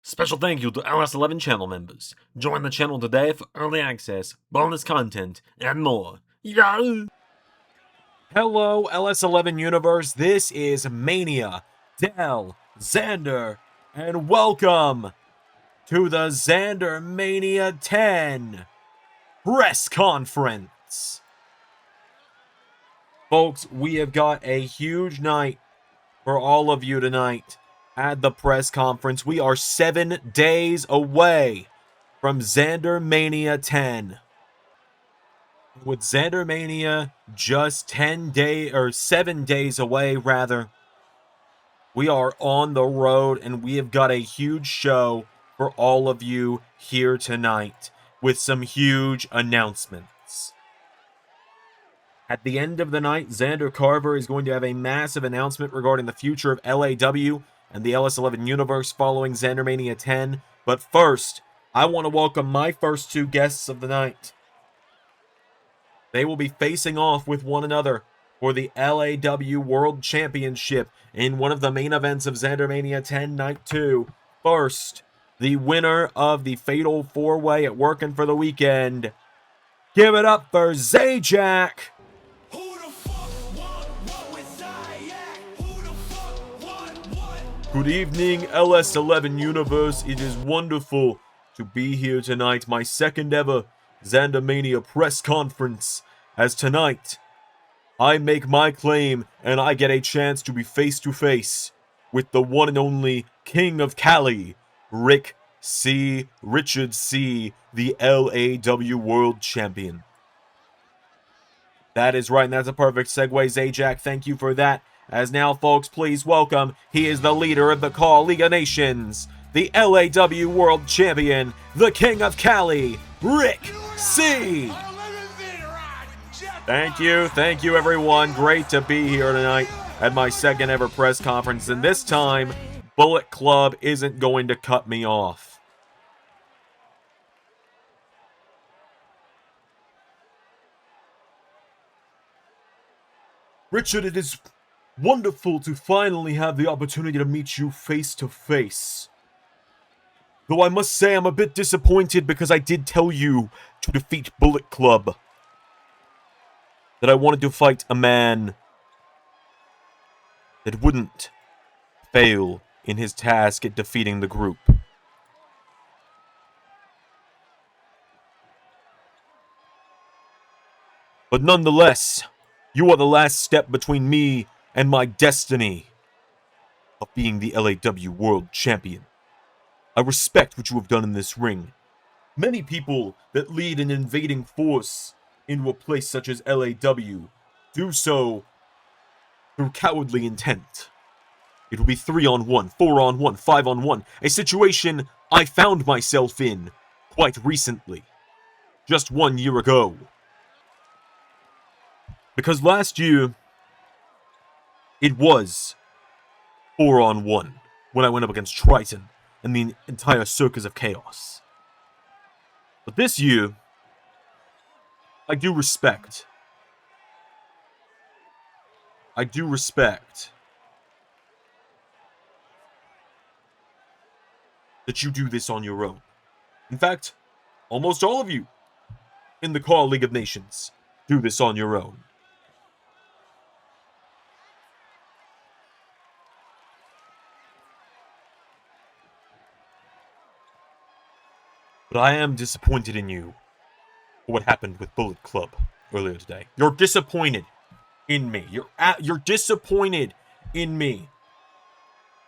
Special thank you to LS11 channel members. Join the channel today for early access, bonus content, and more. Yeah! Hello, LS11 universe. This is Mania, Del, Xander, and welcome to the ZanderMania 10 press conference. Folks, we have got a huge night for all of you tonight at the press conference. We are 7 days away from ZanderMania 10. With ZanderMania just 7 days away, rather, we are on the road and we have got a huge show for all of you here tonight with some huge announcements. At the end of the night, Xander Carver is going to have a massive announcement regarding the future of LAW and the LS11 universe following ZanderMania 10. But first, I want to welcome my first two guests of the night. They will be facing off with one another for the LAW World Championship in one of the main events of ZanderMania 10 Night 2. First, the winner of the Fatal 4-Way at Working for the Weekend. Give it up for ZJack! Good evening, LS11 universe. It is wonderful to be here tonight, my second ever ZanderMania press conference, as tonight I make my claim and I get a chance to be face to face with the one and only King of Cali, Richard C, the LAW World Champion. That is right, and that's a perfect segue, ZJack. Thank you for that. As now, folks, please welcome, he is the leader of the Call League of Nations, the LAW World Champion, the King of Cali, Rick C. Thank you everyone. Great to be here tonight at my second ever press conference, and this time, Bullet Club isn't going to cut me off. Richard, it is wonderful to finally have the opportunity to meet you face to face. Though I must say I'm a bit disappointed because I did tell you to defeat Bullet Club. That I wanted to fight a man that wouldn't fail in his task at defeating the group. But nonetheless, you are the last step between me and my destiny of being the LAW World Champion. I respect what you have done in this ring. Many people that lead an invading force into a place such as LAW do so through cowardly intent. It will be 3-on-1, 4-on-1, 5-on-1, a situation I found myself in quite recently, just 1 year ago. Because last year, it was 4-on-1 when I went up against Triton and the entire Circus of Chaos. But this year, I do respect that you do this on your own. In fact, almost all of you in the Call League of Nations do this on your own. But I am disappointed in you for what happened with Bullet Club earlier today. You're disappointed in me. You're disappointed in me.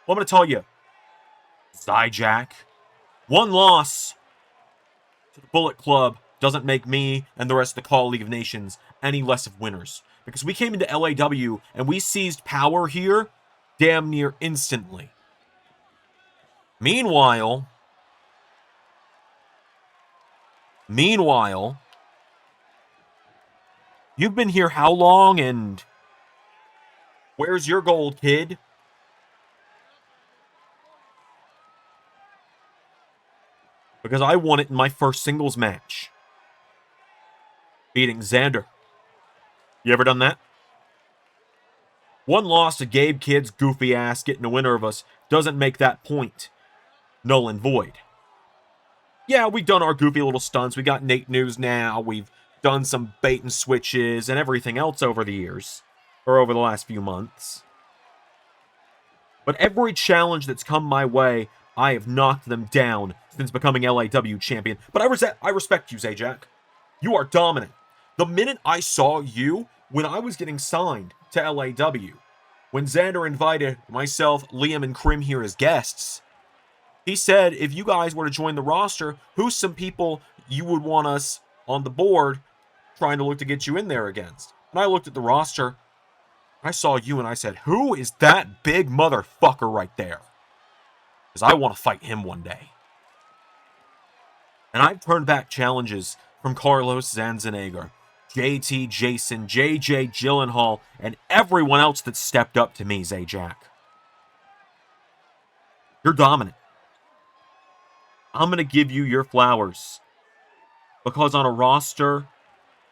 Well, I'm going to tell you, ZJack, one loss to the Bullet Club doesn't make me and the rest of the Call League of Nations any less of winners. Because we came into LAW and we seized power here damn near instantly. Meanwhile, you've been here how long, and where's your gold, kid? Because I won it in my first singles match, beating Xander. You ever done that? One loss to Gabe Kid's goofy ass getting a winner of us doesn't make that point. null and void. Yeah, we've done our goofy little stunts. We got Nate News now. We've done some bait and switches and everything else over the years, or over the last few months. But every challenge that's come my way, I have knocked them down since becoming LAW champion. But I respect you, Zajac. You are dominant. The minute I saw you, when I was getting signed to LAW, when Xander invited myself, Liam, and Krim here as guests, he said, if you guys were to join the roster, who's some people you would want us on the board trying to look to get you in there against? And I looked at the roster, I saw you, and I said, who is that big motherfucker right there? Because I want to fight him one day. And I've turned back challenges from Carlos Zanzinegar, JT Jason, JJ Gyllenhaal, and everyone else that stepped up to me, Zajac. You're dominant. I'm going to give you your flowers. Because on a roster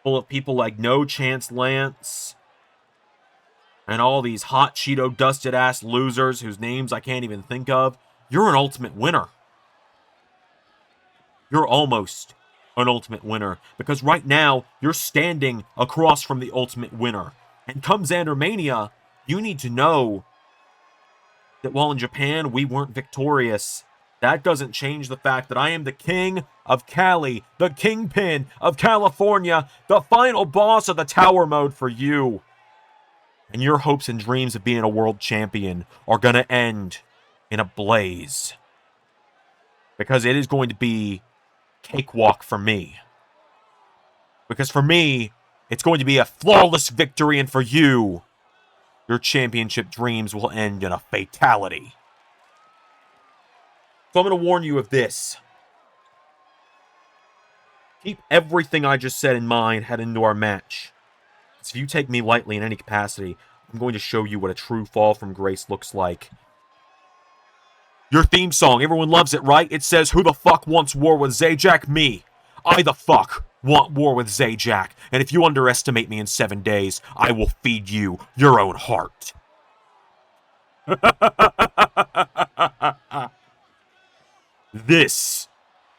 full of people like No Chance Lance and all these hot Cheeto dusted ass losers whose names I can't even think of, you're an ultimate winner. You're almost an ultimate winner. Because right now, you're standing across from the ultimate winner. And come ZanderMania, you need to know that while in Japan we weren't victorious, that doesn't change the fact that I am the king of Cali, the kingpin of California, the final boss of the tower mode for you. And your hopes and dreams of being a world champion are going to end in a blaze. Because it is going to be cakewalk for me. Because for me, it's going to be a flawless victory, and for you, your championship dreams will end in a fatality. So I'm going to warn you of this. Keep everything I just said in mind heading into our match. So if you take me lightly in any capacity, I'm going to show you what a true fall from grace looks like. Your theme song, everyone loves it, right? It says, who the fuck wants war with Zajac? Me. I the fuck want war with Zajac. And if you underestimate me in 7 days, I will feed you your own heart. This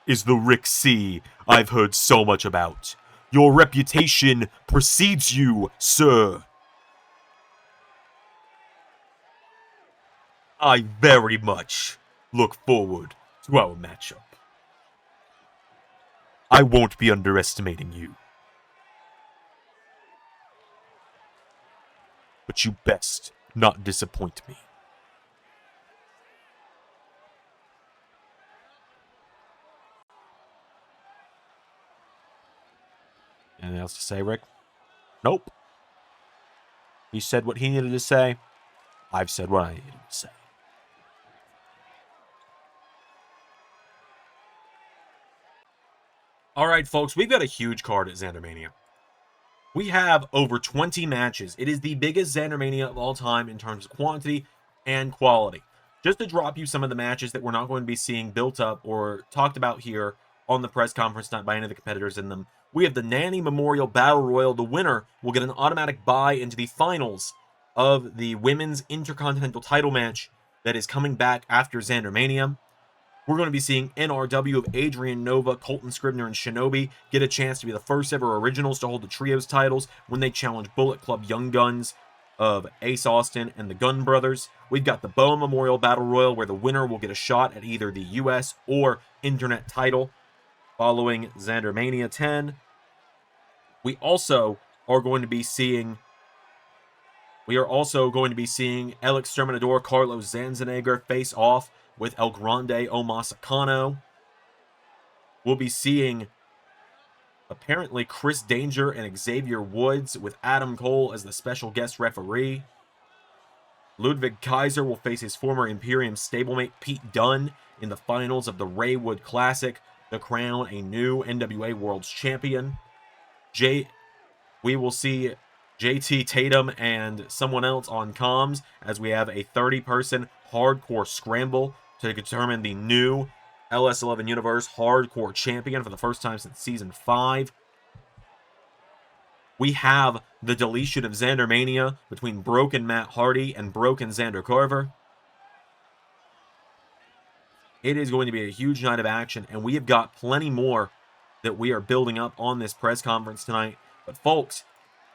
is the Rick C. I've heard so much about. Your reputation precedes you, sir. I very much look forward to our matchup. I won't be underestimating you. But you best not disappoint me. Anything else to say, Rick? Nope. He said what he needed to say. I've said what I needed to say. Alright, folks, we've got a huge card at ZanderMania. We have over 20 matches. It is the biggest ZanderMania of all time in terms of quantity and quality. Just to drop you some of the matches that we're not going to be seeing built up or talked about here on the press conference, not by any of the competitors in them. We have the Nanny Memorial Battle Royal. The winner will get an automatic bye into the finals of the Women's Intercontinental title match that is coming back after ZanderMania. We're going to be seeing NRW of Adrian Nova, Colton Scribner, and Shinobi get a chance to be the first ever originals to hold the trios titles when they challenge Bullet Club Young Guns of Ace Austin and the Gunn Brothers. We've got the Boa Memorial Battle Royal, where the winner will get a shot at either the US or Internet title following ZanderMania 10. We also are going to be seeing El Exterminador Carlos Zanzinegar face off with El Grande Omasakano. We'll be seeing, apparently, Chris Danger and Xavier Woods with Adam Cole as the special guest referee. Ludwig Kaiser will face his former Imperium stablemate Pete Dunne in the finals of the Raywood Classic to crown a new NWA World's Champion. We will see JT Tatum and someone else on comms as we have a 30-person hardcore scramble to determine the new LS11 Universe Hardcore Champion for the first time since Season 5. We have the deletion of ZanderMania between Broken Matt Hardy and Broken Xander Carver. It is going to be a huge night of action, and we have got plenty more that we are building up on this press conference tonight. But folks,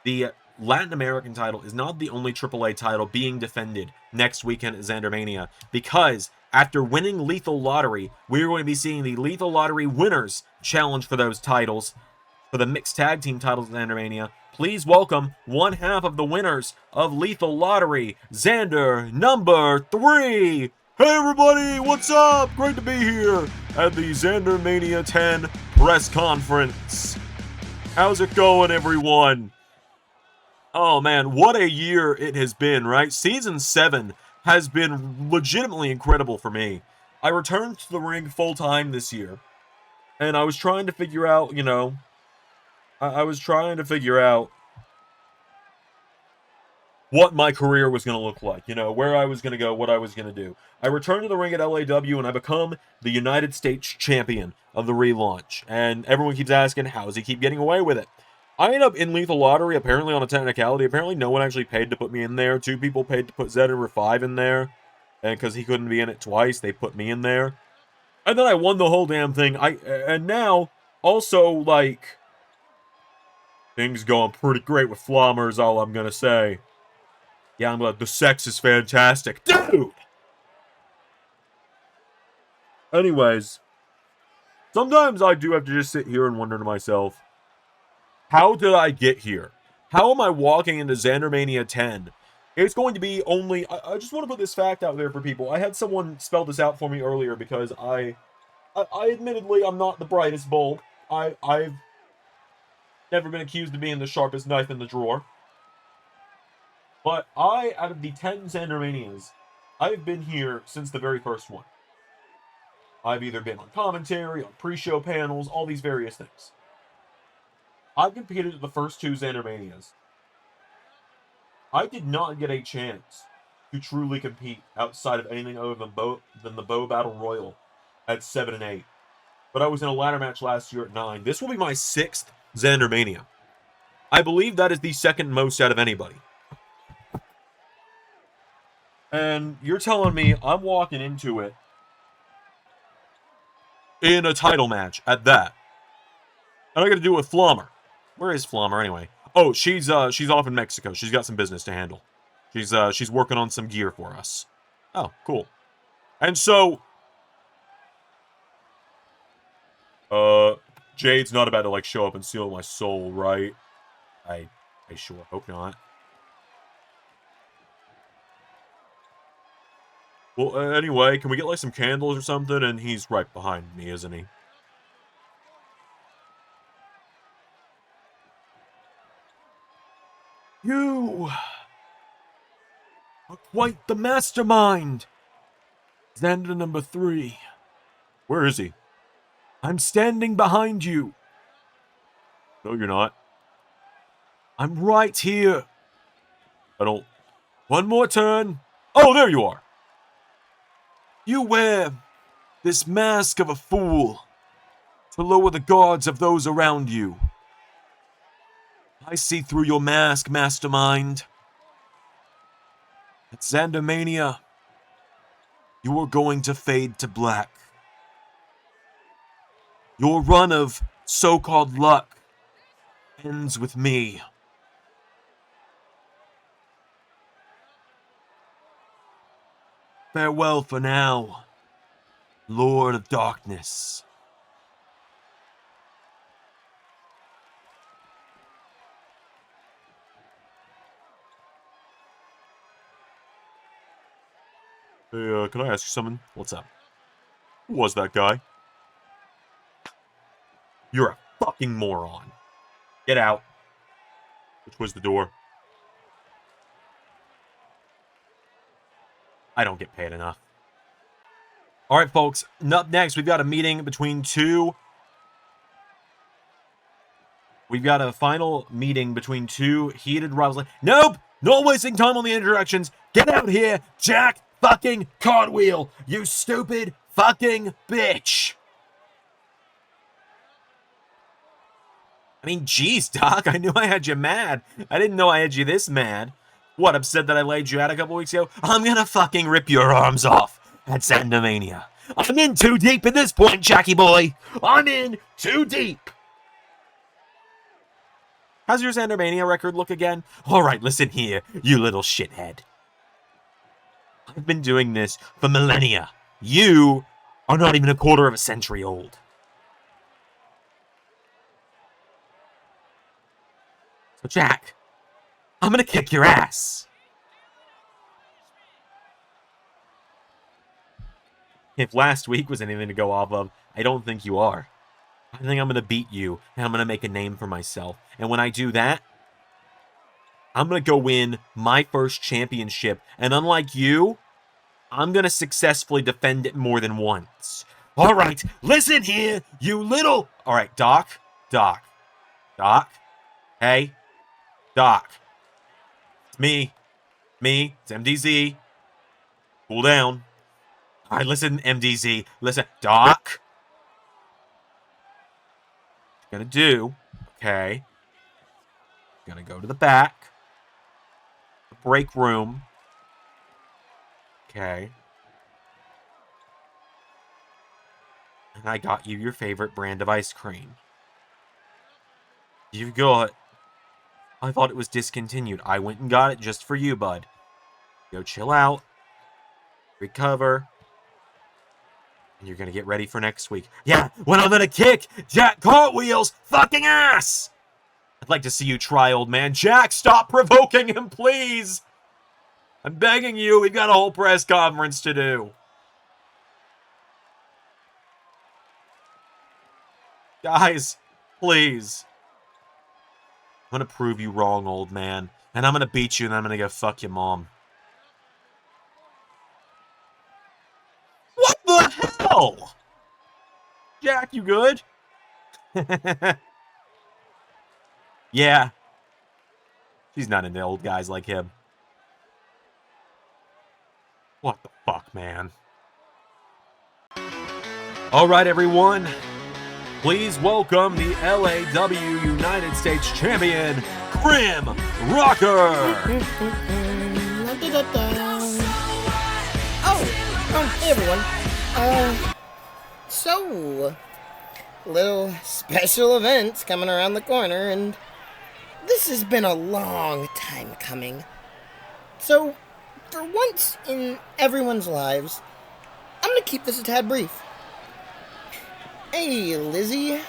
the Latin American title is not the only AAA title being defended next weekend at ZanderMania, because after winning Lethal Lottery, we're going to be seeing the Lethal Lottery winners challenge for those titles, for the mixed tag team titles at ZanderMania. Please welcome one half of the winners of Lethal Lottery, Xander number 3. Hey everybody, what's up? Great to be here at the ZanderMania 10 press conference. How's it going, everyone? Oh man, what a year it has been, right? Season 7 has been legitimately incredible for me. I returned to the ring full-time this year, and I was trying to figure out, I was trying to figure out what my career was going to look like, where I was going to go, what I was going to do. I returned to the ring at LAW, and I become the United States champion of the relaunch. And everyone keeps asking, how does he keep getting away with it? I ended up in Lethal Lottery, apparently on a technicality. Apparently no one actually paid to put me in there. 2 people paid to put Zed number 5 in there. And because he couldn't be in it twice, they put me in there. And then I won the whole damn thing. And now, also, like, things going pretty great with Flommer is all I'm going to say. Yeah, I'm like, the sex is fantastic. Dude! Anyways, sometimes I do have to just sit here and wonder to myself, how did I get here? How am I walking into ZanderMania 10? It's going to be only... I just want to put this fact out there for people. I had someone spell this out for me earlier because I admittedly, I'm not the brightest bulb. I've never been accused of being the sharpest knife in the drawer. But out of the 10 ZanderManias, I've been here since the very first one. I've either been on commentary, on pre-show panels, all these various things. I've competed at the first 2 ZanderManias. I did not get a chance to truly compete outside of anything other than the Bow Battle Royal at 7 and 8. But I was in a ladder match last year at 9. This will be my 6th ZanderMania. I believe that is the second most out of anybody. And you're telling me I'm walking into it in a title match at that. And I got to do it with Flommer. Where is Flommer anyway? Oh, she's off in Mexico. She's got some business to handle. She's working on some gear for us. Oh, cool. And so Jade's not about to like show up and steal my soul, right? I sure hope not. Well, anyway, can we get like some candles or something? And he's right behind me, isn't he? You are quite the mastermind. Xander number 3. Where is he? I'm standing behind you. No, you're not. I'm right here. I don't... One more turn. Oh, there you are. You wear this mask of a fool to lower the guards of those around you. I see through your mask, mastermind. At ZanderMania, you are going to fade to black. Your run of so-called luck ends with me. Farewell for now, Lord of Darkness. Hey, can I ask you something? What's up? Who was that guy? You're a fucking moron. Get out. Which was the door? I don't get paid enough. All right, folks. Up next, we've got a meeting between 2. We've got a final meeting between 2 heated rivals. Nope! Not wasting time on the interactions. Get out here, Jack fucking Cartwheel, you stupid fucking bitch. I mean, geez, Doc, I knew I had you mad. I didn't know I had you this mad. What, upset that I laid you out a couple weeks ago? I'm gonna fucking rip your arms off at ZanderMania. I'm in too deep at this point, Jackie boy. I'm in too deep. How's your ZanderMania record look again? All right, listen here, you little shithead. I've been doing this for millennia. You are not even a quarter of a century old. So, Jack, I'm gonna kick your ass. If last week was anything to go off of, I don't think you are. I think I'm gonna beat you, and I'm gonna make a name for myself. And when I do that, I'm gonna go win my first championship. And unlike you, I'm gonna successfully defend it more than once. All right, listen here, you little... All right, Doc. Hey, Doc. It's me, it's MDZ. Cool down. All right, listen, MDZ, listen. Doc. What you're gonna do, okay, you're gonna go to the back, the break room, okay, and I got you your favorite brand of ice cream. You've got... I thought it was discontinued. I went and got it just for you, bud. Go chill out, recover, and you're gonna get ready for next week. Yeah, when I'm gonna kick Jack Cartwheel's fucking ass! I'd like to see you try, old man. Jack, stop provoking him, please! I'm begging you, we've got a whole press conference to do. Guys, please. I'm gonna prove you wrong, old man. And I'm gonna beat you, and I'm gonna go fuck your mom. What the hell? Jack, you good? Yeah. She's not into old guys like him. What the fuck, man? Alright, everyone. Please welcome the LAW United States Champion, Grim Rocker! Hey everyone. So, little special events coming around the corner, and this has been a long time coming. So, for once in everyone's lives, I'm gonna keep this a tad brief. Hey, Lizzie,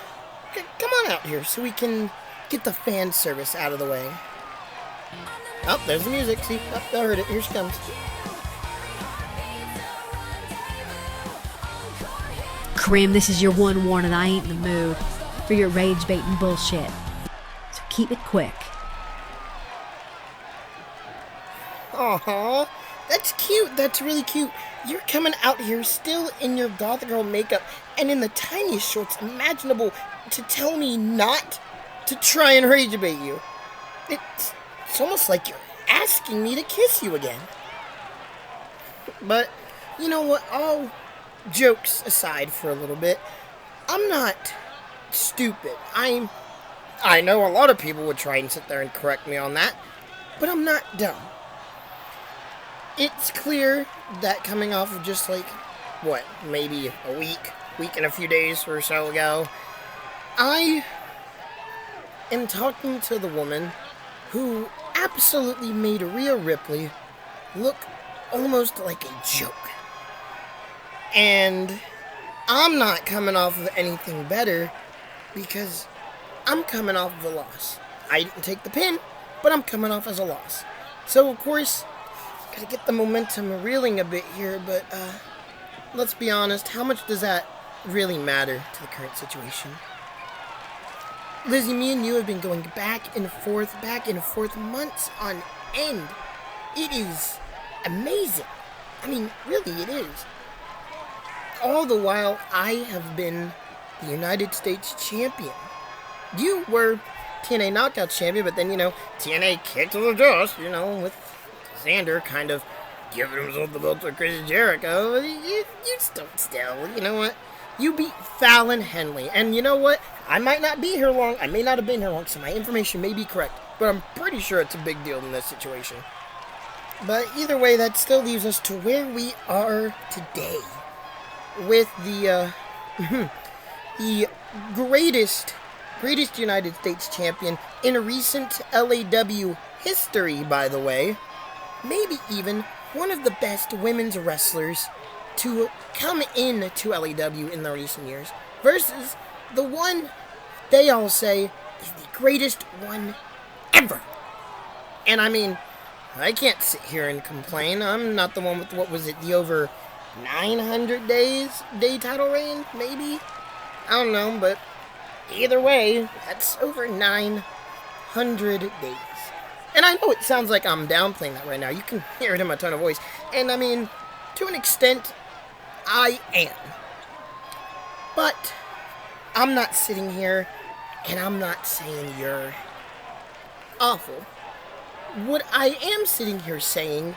come on out here so we can get the fan service out of the way. Oh, there's the music. See? Oh, I heard it. Here she comes. Grim, this is your one warning. I ain't in the mood for your rage-baiting bullshit. So keep it quick. Aww, that's cute. That's really cute. You're coming out here still in your goth girl makeup and in the tiniest shorts imaginable to tell me not to try and rage bait you. It's almost like you're asking me to kiss you again. But, you know what, all jokes aside for a little bit, I'm not stupid. I know a lot of people would try and sit there and correct me on that, but I'm not dumb. It's clear that coming off of just like, what, maybe a week and a few days or so ago, I am talking to the woman who absolutely made Rhea Ripley look almost like a joke. And I'm not coming off of anything better because I'm coming off of a loss. I didn't take the pin, but I'm coming off as a loss. So, of course, gotta get the momentum reeling a bit here, but let's be honest, how much does that really matter to the current situation? Lizzie, me and you have been going back and forth months on end. It is amazing. I mean, really, it is. All the while, I have been the United States champion. You were TNA Knockout champion, but then, TNA kicked to the dust, with Xander kind of giving himself the belt to Chris Jericho. You still, you know what? You beat Fallon Henley. And you know what? I might not be here long. I may not have been here long, so my information may be correct. But I'm pretty sure it's a big deal in this situation. But either way, that still leaves us to where we are today. with the the greatest United States champion in recent LAW history, by the way. Maybe even one of the best women's wrestlers to come in to LAW in the recent years, versus the one they all say is the greatest one ever. And I mean, I can't sit here and complain. I'm not the one with, what was it, the over 900 day title reign, maybe? I don't know, but either way, that's over 900 days. And I know it sounds like I'm downplaying that right now. You can hear it in my tone of voice. And I mean, to an extent, I am. But I'm not sitting here and I'm not saying you're awful. What I am sitting here saying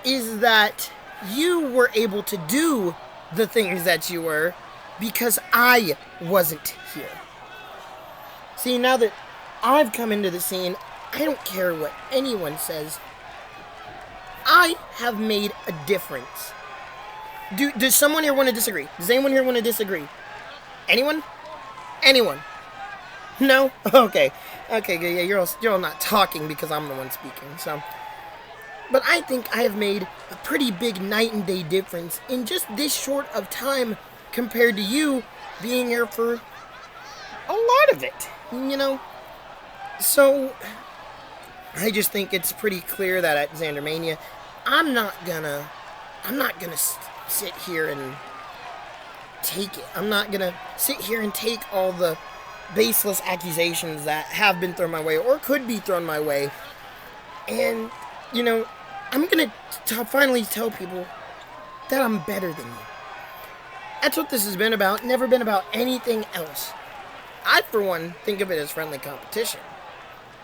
is that you were able to do the things that you were because I wasn't here. See, now that I've come into the scene, I don't care what anyone says. I have made a difference. Does someone here want to disagree? Does anyone here want to disagree? Anyone? Anyone? No? Okay. Okay, yeah, you're all not talking because I'm the one speaking, so. But I think I have made a pretty big night and day difference in just this short of time compared to you being here for a lot of it, you know? So, I just think it's pretty clear that at ZanderMania, I'm not gonna sit here and take it. I'm not gonna sit here and take all the baseless accusations that have been thrown my way or could be thrown my way. And, you know, I'm gonna finally tell people that I'm better than you. That's what this has been about. Never been about anything else. I, for one, think of it as friendly competition.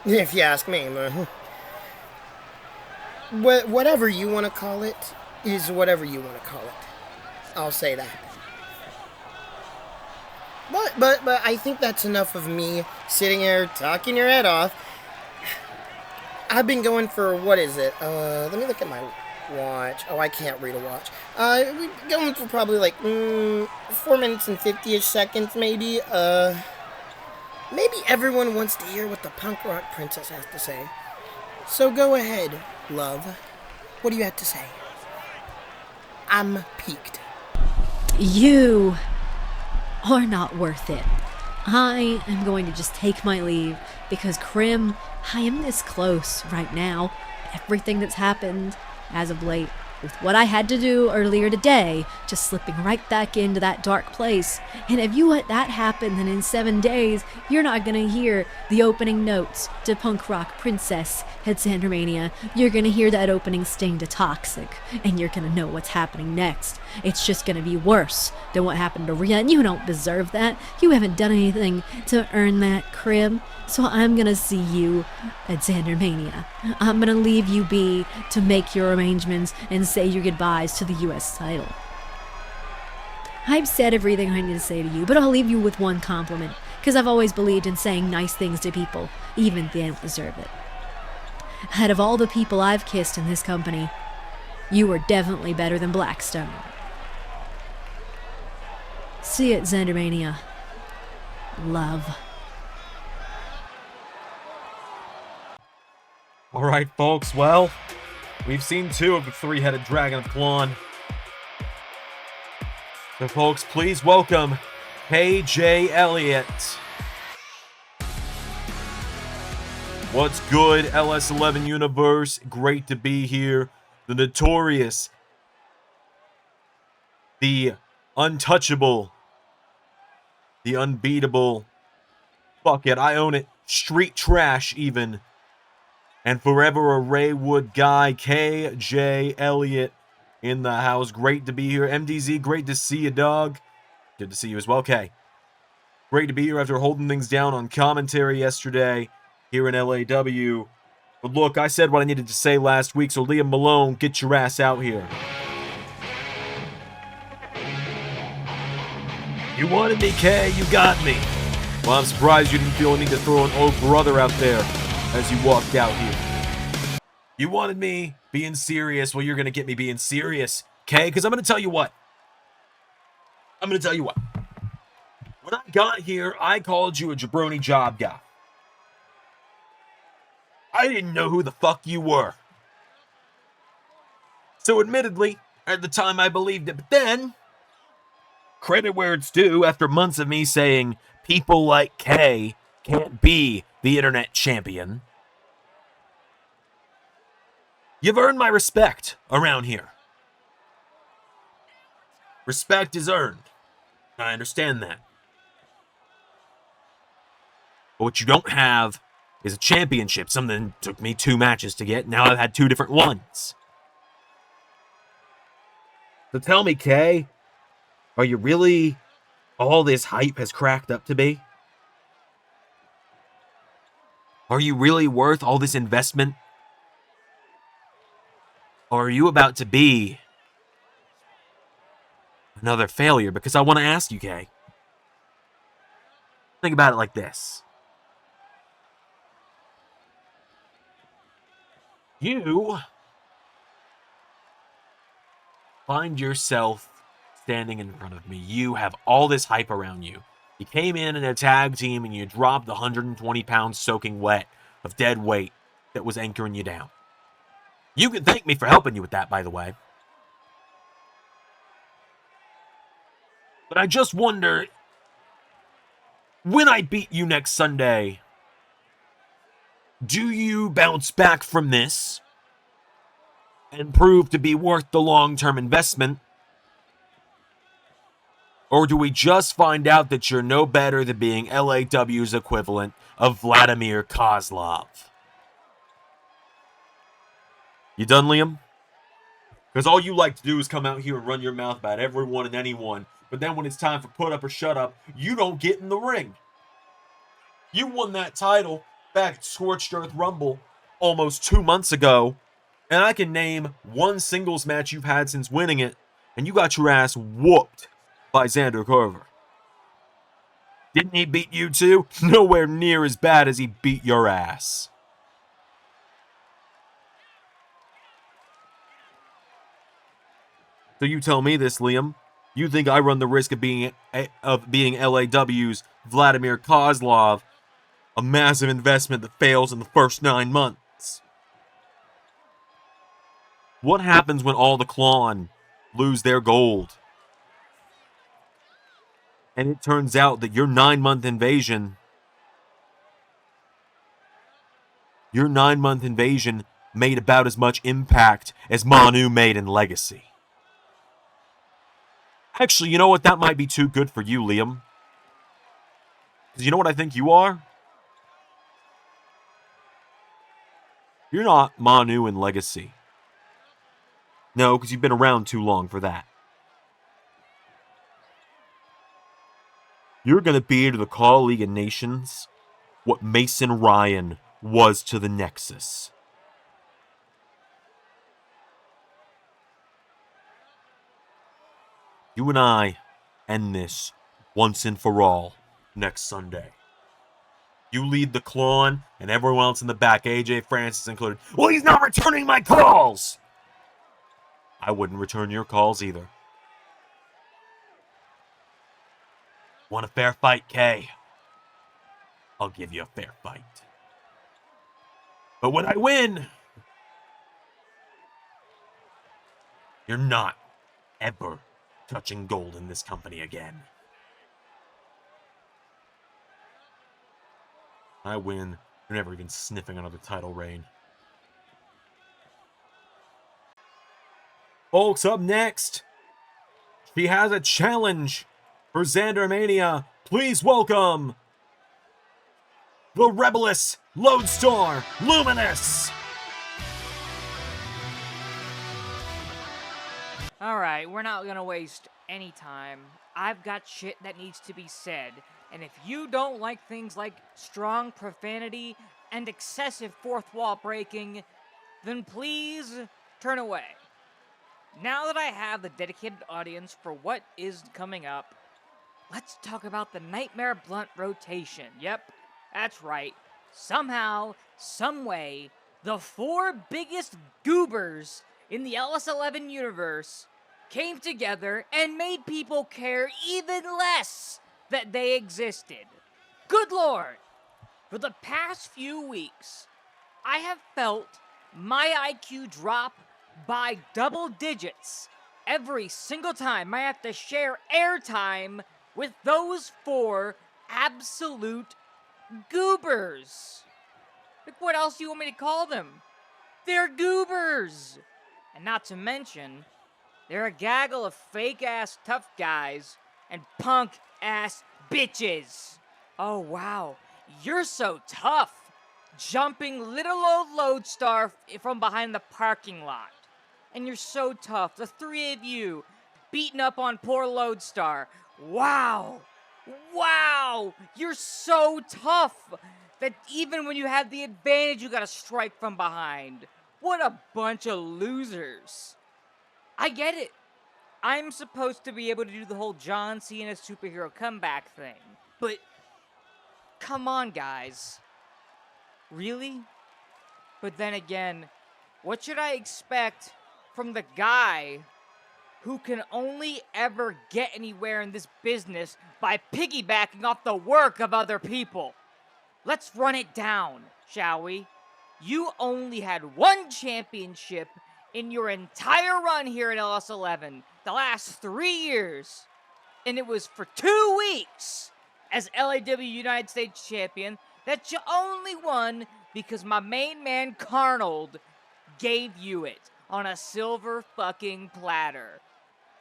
If you ask me. Whatever you want to call it is whatever you want to call it. I'll say that. But I think that's enough of me sitting here talking your head off. I've been going for, what is it? Let me look at my watch. Oh, I can't read a watch. We've been going for probably like 4 minutes and 50-ish seconds, maybe. Maybe everyone wants to hear what the punk rock princess has to say. So go ahead, love. What do you have to say? I'm peaked. You are not worth it. I am going to just take my leave because, Krim, I am this close right now. Everything that's happened as of late, with what I had to do earlier today, just slipping right back into that dark place. And if you let that happen, then in 7 days, you're not going to hear the opening notes to Punk Rock Princess at ZanderMania. You're going to hear that opening sting to Toxic, and you're going to know what's happening next. It's just going to be worse than what happened to Rhea, and you don't deserve that. You haven't done anything to earn that, Krim. So I'm going to see you at ZanderMania. I'm going to leave you be to make your arrangements and say your goodbyes to the US title. I've said everything I need to say to you, but I'll leave you with one compliment, because I've always believed in saying nice things to people, even if they don't deserve it. Out of all the people I've kissed in this company, you are definitely better than Blackstone. See you at ZanderMania. Love. Alright, folks, well, we've seen 2 of the 3-headed dragon of Klon. So, folks, please welcome KJ Elliott. What's good, LS11 universe? Great to be here. The notorious, the untouchable, the unbeatable, fuck it, I own it, street trash even, and forever a Raywood guy, KJ Elliott in the house. Great to be here. MDZ, great to see you, dog. Good to see you as well, K. Great to be here after holding things down on commentary yesterday here in LAW. But look, I said what I needed to say last week, so Liam Malone, get your ass out here. You wanted me, K, you got me. Well, I'm surprised you didn't feel a need to throw an old brother out there as you walked out here. You wanted me being serious, well, you're going to get me being serious, okay? Because I'm going to tell you what. I'm going to tell you what. When I got here, I called you a jabroni job guy. I didn't know who the fuck you were. So admittedly, at the time I believed it, but then, credit where it's due, after months of me saying people like Kay can't be the internet champion, you've earned my respect around here. Respect is earned. I understand that. But what you don't have is a championship, something that took me 2 matches to get. Now I've had 2 different ones. So tell me, Kay, are you really all this hype has cracked up to be? Are you really worth all this investment? Or are you about to be another failure? Because I want to ask you, Kay. Think about it like this. You find yourself standing in front of me. You have all this hype around you. You came in a tag team and you dropped the 120 pounds soaking wet of dead weight that was anchoring you down. You can thank me for helping you with that, by the way. But I just wonder, when I beat you next Sunday, do you bounce back from this and prove to be worth the long-term investment? Or do we just find out that you're no better than being LAW's equivalent of Vladimir Kozlov? You done, Liam? Because all you like to do is come out here and run your mouth about everyone and anyone, but then when it's time for put up or shut up, you don't get in the ring. You won that title back at Scorched Earth Rumble almost 2 months ago, and I can name one singles match you've had since winning it, and you got your ass whooped by Xander Carver. Didn't he beat you too? Nowhere near as bad as he beat your ass. So you tell me this, Liam. You think I run the risk of being LAW's Vladimir Kozlov, a massive investment that fails in the first 9 months? What happens when all the Klon lose their gold? And it turns out that your 9-month invasion made about as much impact as Manu made in Legacy. Actually, you know what? That might be too good for you, Liam. Because you know what I think you are? You're not Manu in Legacy. No, because you've been around too long for that. You're going to be to the Call League of Nations what Mason Ryan was to the Nexus. You and I end this once and for all next Sunday. You lead the Klon, and everyone else in the back, AJ Francis included. Well, he's not returning my calls! I wouldn't return your calls either. Want a fair fight, Kay? I'll give you a fair fight. But when I win, you're not ever touching gold in this company again. I win, you're never even sniffing another title reign. Folks, up next, she has a challenge for ZanderMania. Please welcome the Rebelous Lodestar Luminous. Alright, we're not gonna waste any time. I've got shit that needs to be said, and if you don't like things like strong profanity and excessive fourth wall breaking, then please turn away. Now that I have the dedicated audience for what is coming up, let's talk about the Nightmare Blunt rotation. Yep, that's right. Somehow, someway, the 4 biggest goobers in the LS11 universe came together and made people care even less that they existed. Good Lord! For the past few weeks, I have felt my IQ drop by double digits every single time I have to share airtime with those four absolute goobers. Like, what else do you want me to call them? They're goobers! And not to mention, they're a gaggle of fake-ass tough guys and punk-ass bitches. Oh, wow. You're so tough. Jumping little old Lodestar from behind the parking lot. And you're so tough. The three of you beating up on poor Lodestar. Wow. Wow. You're so tough that even when you have the advantage, you gotta strike from behind. What a bunch of losers. I get it. I'm supposed to be able to do the whole John Cena superhero comeback thing. But, come on, guys. Really? But then again, what should I expect from the guy who can only ever get anywhere in this business by piggybacking off the work of other people? Let's run it down, shall we? You only had one championship in your entire run here in LS11, the last 3 years, and it was for 2 weeks as LAW United States Champion that you only won because my main man Carnold gave you it on a silver fucking platter.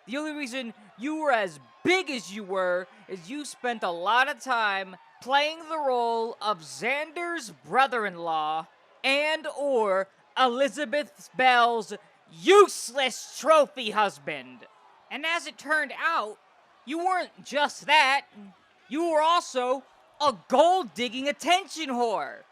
The only reason you were as big as you were is you spent a lot of time playing the role of Xander's brother-in-law and or Elizabeth Bell's useless trophy husband. And as it turned out, you weren't just that, you were also a gold-digging attention whore.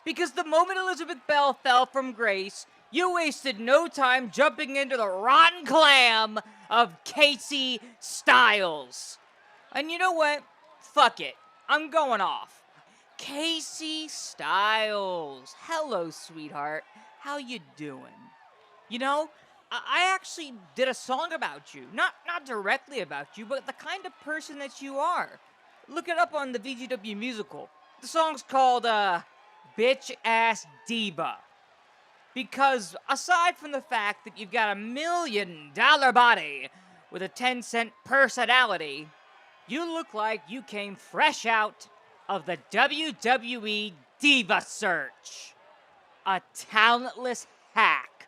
Because the moment Elizabeth Bell fell from grace, you wasted no time jumping into the rotten clam of Casey Styles. And you know what? Fuck it. I'm going off. Casey Styles. Hello, sweetheart. How you doing? You know, I actually did a song about you. Not directly about you, but the kind of person that you are. Look it up on the VGW musical. The song's called, Bitch Ass Diva. Because aside from the fact that you've got $1 million body with a 10-cent personality, you look like you came fresh out of the WWE Diva Search. A talentless hack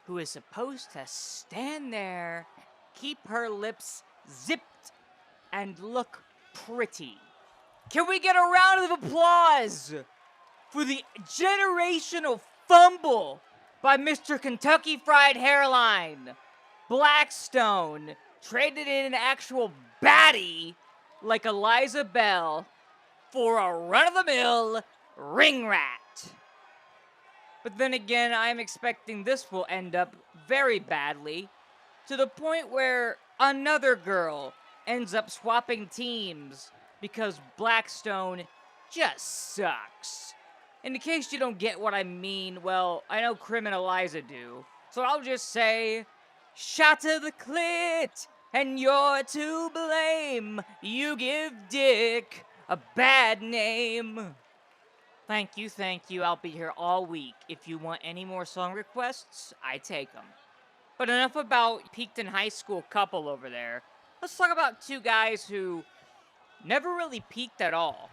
who is supposed to stand there, keep her lips zipped, and look pretty. Can we get a round of applause for the generational fumble by Mr. Kentucky Fried Hairline? Blackstone traded in an actual baddie like Eliza Bell for a run-of-the-mill ring rat. But then again, I'm expecting this will end up very badly, to the point where another girl ends up swapping teams because Blackstone just sucks. In case you don't get what I mean, well, I know Crim and Eliza do, so I'll just say, shot to the clit, and you're to blame. You give Dick a bad name. Thank you. I'll be here all week. If you want any more song requests, I take them. But enough about peaked in high school couple over there. Let's talk about two guys who never really peaked at all.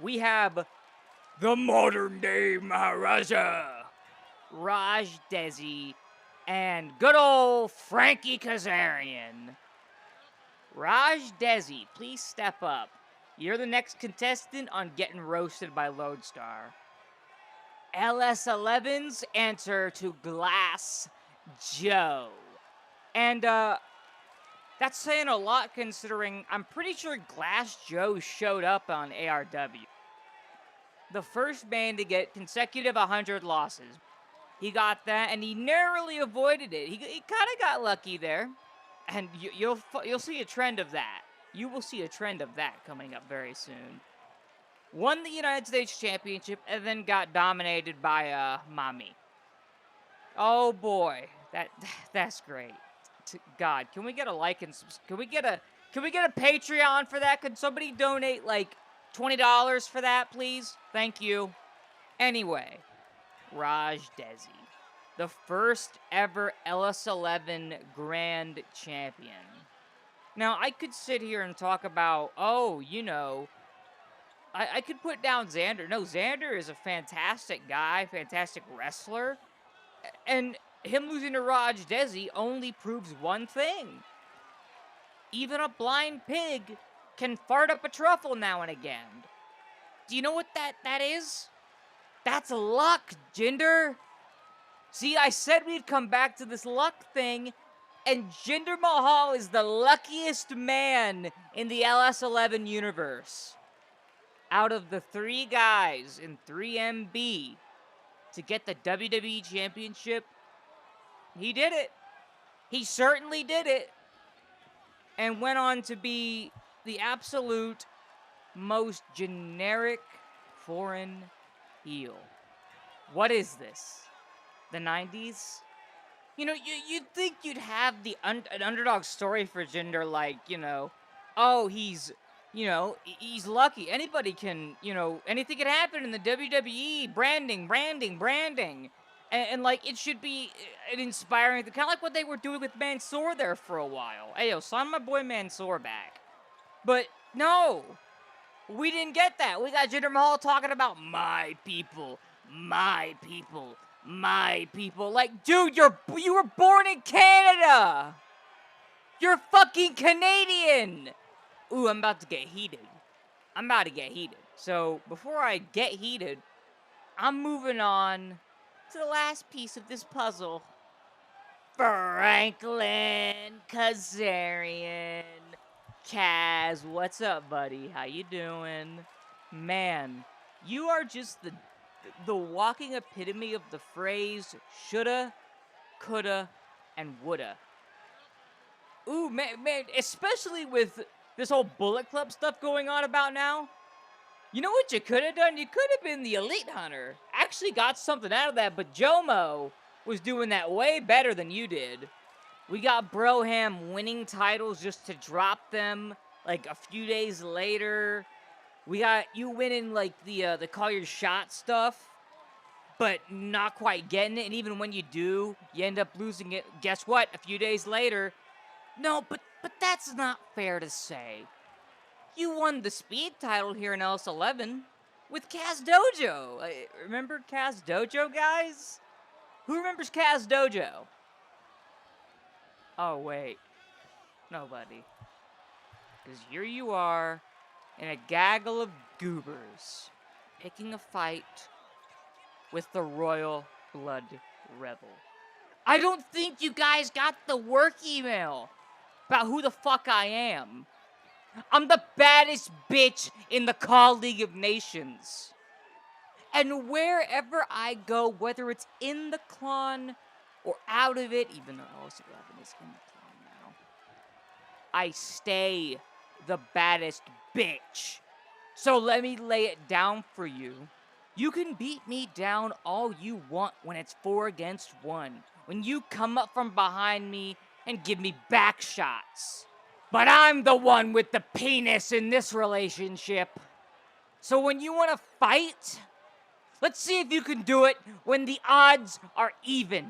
We have the modern day Maharaja, Raj Desi, and good old Frankie Kazarian. Raj Desi, please step up. You're the next contestant on Getting Roasted by Lodestar. LS11's answer to Glass Joe. And, that's saying a lot considering I'm pretty sure Glass Joe showed up on ARW. The first man to get consecutive 100 losses. He got that, and he narrowly avoided it. He kind of got lucky there. And you'll see a trend of that. You will see a trend of that coming up very soon. Won the United States Championship and then got dominated by Mami. Oh boy, that's great. God, can we get a like and can we get a Patreon for that? Could somebody donate like $20 for that, please? Thank you. Anyway, Raj Desi, the first ever LS11 Grand Champion. Now, I could sit here and talk about, oh, you know, I could put down Xander. No, Xander is a fantastic guy, fantastic wrestler. And him losing to Raj Desi only proves one thing. Even a blind pig can fart up a truffle now and again. Do you know what that is? That's luck, Jinder. See, I said we'd come back to this luck thing, and Jinder Mahal is the luckiest man in the LS11 universe. Out of the 3 guys in 3MB to get the WWE Championship, he did it. He certainly did it. And went on to be the absolute most generic foreign heel. What is this? The 90s? You know, you'd think you'd have an underdog story for Jinder, like, you know, oh, he's lucky. Anybody can, anything can happen in the WWE. Branding. And like, it should be an inspiring, kind of like what they were doing with Mansoor there for a while. Hey, yo, sign my boy Mansoor back. But no, we didn't get that. We got Jinder Mahal talking about my people. Like, dude, you were born in Canada. You're fucking Canadian. Ooh, I'm about to get heated. So, before I get heated, I'm moving on to the last piece of this puzzle. Franklin Kazarian. Kaz, what's up, buddy? How you doing? Man, you are just the walking epitome of the phrase shoulda, coulda, and woulda. Ooh, man, especially with this whole Bullet Club stuff going on about now. You know what you could have done? You could have been the Elite Hunter. Actually got something out of that, but Jomo was doing that way better than you did. We got Broham winning titles just to drop them like a few days later. We got you winning like the call your shot stuff, but not quite getting it. And even when you do, you end up losing it. Guess what? A few days later. No, but that's not fair to say. You won the speed title here in LS11 with Kaz Dojo. Remember Kaz Dojo, guys? Who remembers Kaz Dojo? Oh, wait. Nobody. Because here you are in a gaggle of goobers picking a fight with the Royal Blood Rebel. I don't think you guys got the work email about who the fuck I am. I'm the baddest bitch in the Call League of Nations. And wherever I go, whether it's in the clan or out of it, even though LS11 is in the clan now, I stay the baddest bitch. So let me lay it down for you. You can beat me down all you want when it's 4 against 1. When you come up from behind me and give me back shots. But I'm the one with the penis in this relationship. So when you want to fight, let's see if you can do it when the odds are even.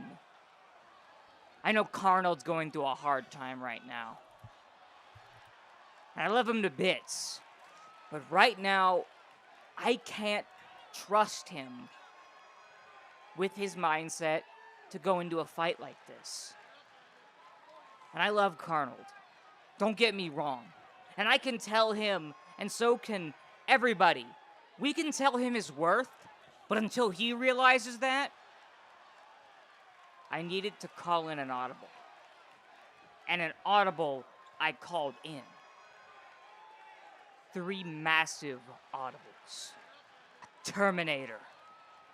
I know Carnold's going through a hard time right now. And I love him to bits. But right now, I can't trust him with his mindset to go into a fight like this. And I love Carnold. Don't get me wrong. And I can tell him, and so can everybody. We can tell him his worth, but until he realizes that, I needed to call in an audible. And an audible I called in. 3 massive audibles. A Terminator.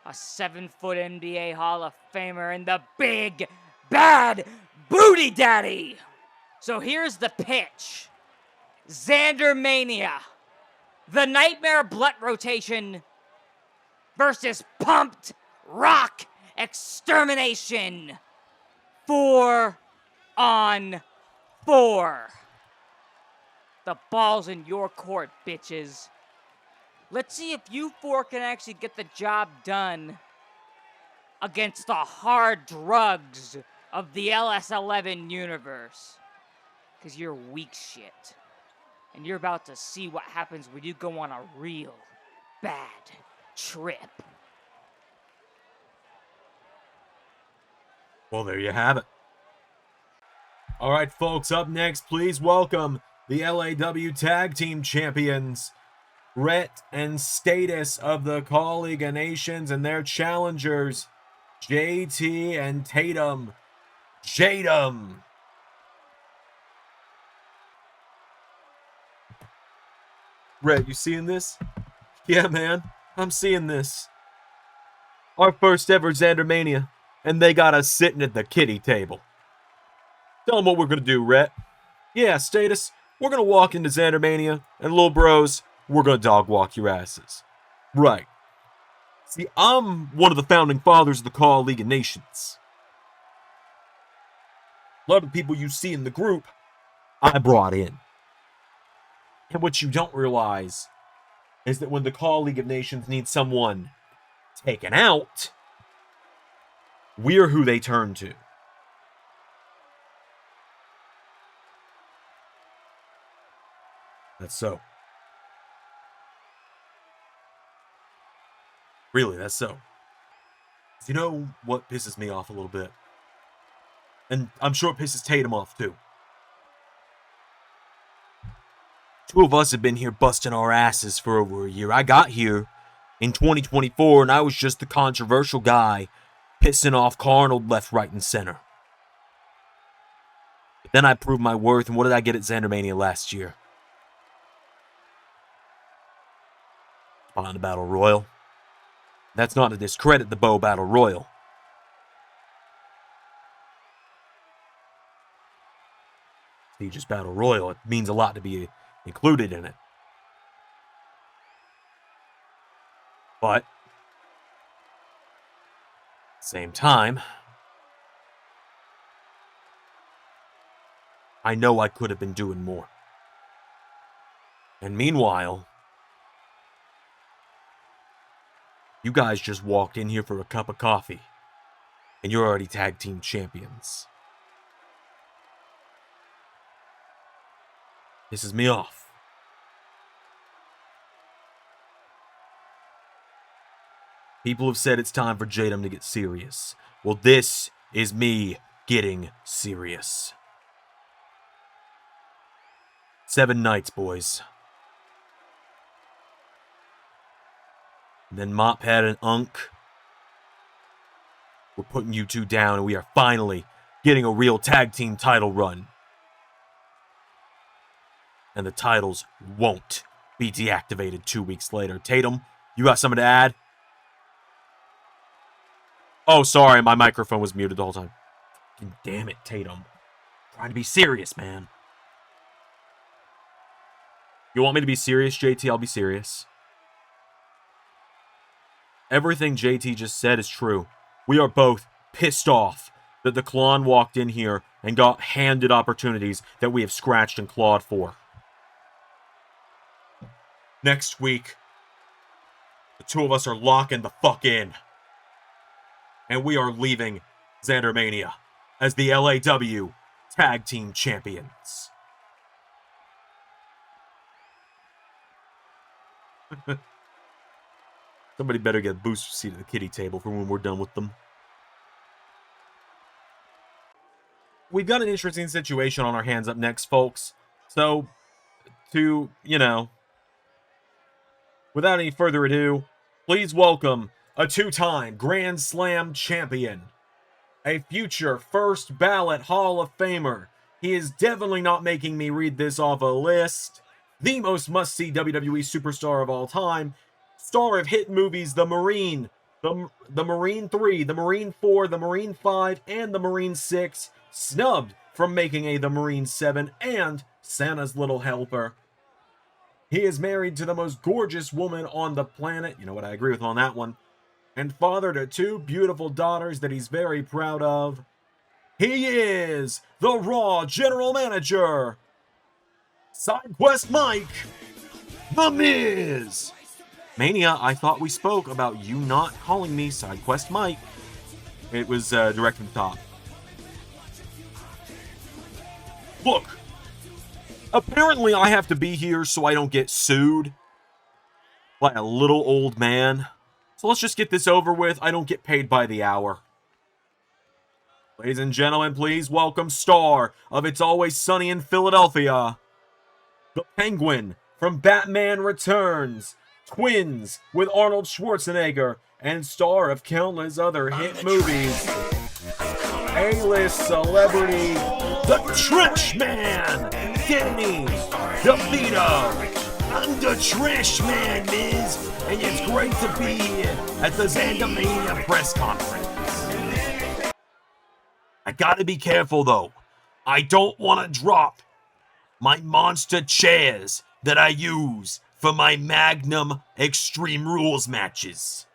A 7-foot NBA Hall of Famer, and the big, bad booty daddy. So here's the pitch. ZanderMania. The Nightmare Blood Rotation versus Pumped Rock Extermination for on 4. The ball's in your court, bitches. Let's see if you 4 can actually get the job done against the hard drugs of the LS11 universe. Because you're weak shit. And you're about to see what happens when you go on a real bad trip. Well, there you have it. All right, folks, up next, please welcome the LAW Tag Team Champions, Rhett and Status of the Call League of Nations, and their challengers, JT and Tatum. Jadum. Rhett, you seeing this? Yeah, man, I'm seeing this. Our first ever ZanderMania, and they got us sitting at the kiddie table. Tell them what we're going to do, Rhett. Yeah, Status, we're going to walk into ZanderMania, and little bros, we're going to dog walk your asses. Right. See, I'm one of the founding fathers of the Call League of Nations. A lot of the people you see in the group, I brought in. And what you don't realize is that when the Call League of Nations needs someone taken out, we're who they turn to. That's so. Really, that's so. You know what pisses me off a little bit? And I'm sure it pisses Tatum off too. Two of us have been here busting our asses for over a year. I got here in 2024 and I was just the controversial guy pissing off Carnold left, right, and center. But then I proved my worth, and what did I get at ZanderMania last year? On the Battle Royal. That's not to discredit the Bo Battle Royal. Just Battle Royal, it means a lot to be included in it. But at the same time, I know I could have been doing more. And meanwhile, you guys just walked in here for a cup of coffee, and you're already tag team champions. Pisses me off. People have said it's time for Jadum to get serious. Well, this is me getting serious. 7 nights, boys. And then Mophead and Unk. We're putting you two down, and we are finally getting a real tag team title run. And the titles won't be deactivated 2 weeks later. Tatum, you got something to add? Oh, sorry, my microphone was muted the whole time. Damn it, Tatum. Trying to be serious, man. You want me to be serious, JT? I'll be serious. Everything JT just said is true. We are both pissed off that the Klon walked in here and got handed opportunities that we have scratched and clawed for. Next week, the two of us are locking the fuck in. And we are leaving ZanderMania as the LAW Tag Team Champions. Somebody better get a booster seat at the kiddie table for when we're done with them. We've got an interesting situation on our hands up next, folks. So, without any further ado, please welcome a 2-time Grand Slam champion, a future first ballot Hall of Famer. He is definitely not making me read this off a list. The most must-see WWE superstar of all time, star of hit movies The Marine, the Marine 3, The Marine 4, The Marine 5, and The Marine 6, snubbed from making a The Marine 7 and Santa's Little Helper. He is married to the most gorgeous woman on the planet, you know what, I agree with on that one, and father to 2 beautiful daughters that he's very proud of. He is the Raw General Manager, Side Quest Mike, The Miz. Mania, I thought we spoke about you not calling me Side Quest Mike. It was direct from the top. Look, apparently I have to be here so I don't get sued by a little old man. So let's just get this over with. I don't get paid by the hour. Ladies and gentlemen, please welcome star of It's Always Sunny in Philadelphia, the Penguin from Batman Returns, Twins with Arnold Schwarzenegger, and star of countless other hit movies. A-list celebrity, the Trash Man, Danny DeVito. I'm the Trash Man, Miz, and it's great to be here at the ZanderMania press conference. I gotta be careful though. I don't want to drop my monster chairs that I use for my Magnum Extreme Rules matches.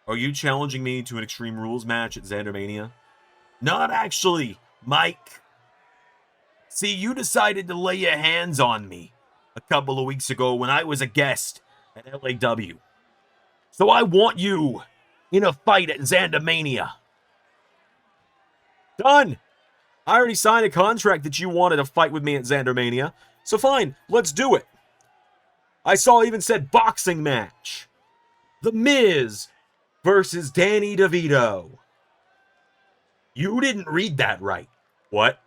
Are you challenging me to an Extreme Rules match at ZanderMania? Not actually, Mike. See, you decided to lay your hands on me a couple of weeks ago when I was a guest at LAW. So I want you in a fight at ZanderMania. Done! I already signed a contract that you wanted to fight with me at ZanderMania. So fine, let's do it. I saw even said boxing match. The Miz versus Danny DeVito. You didn't read that right. What?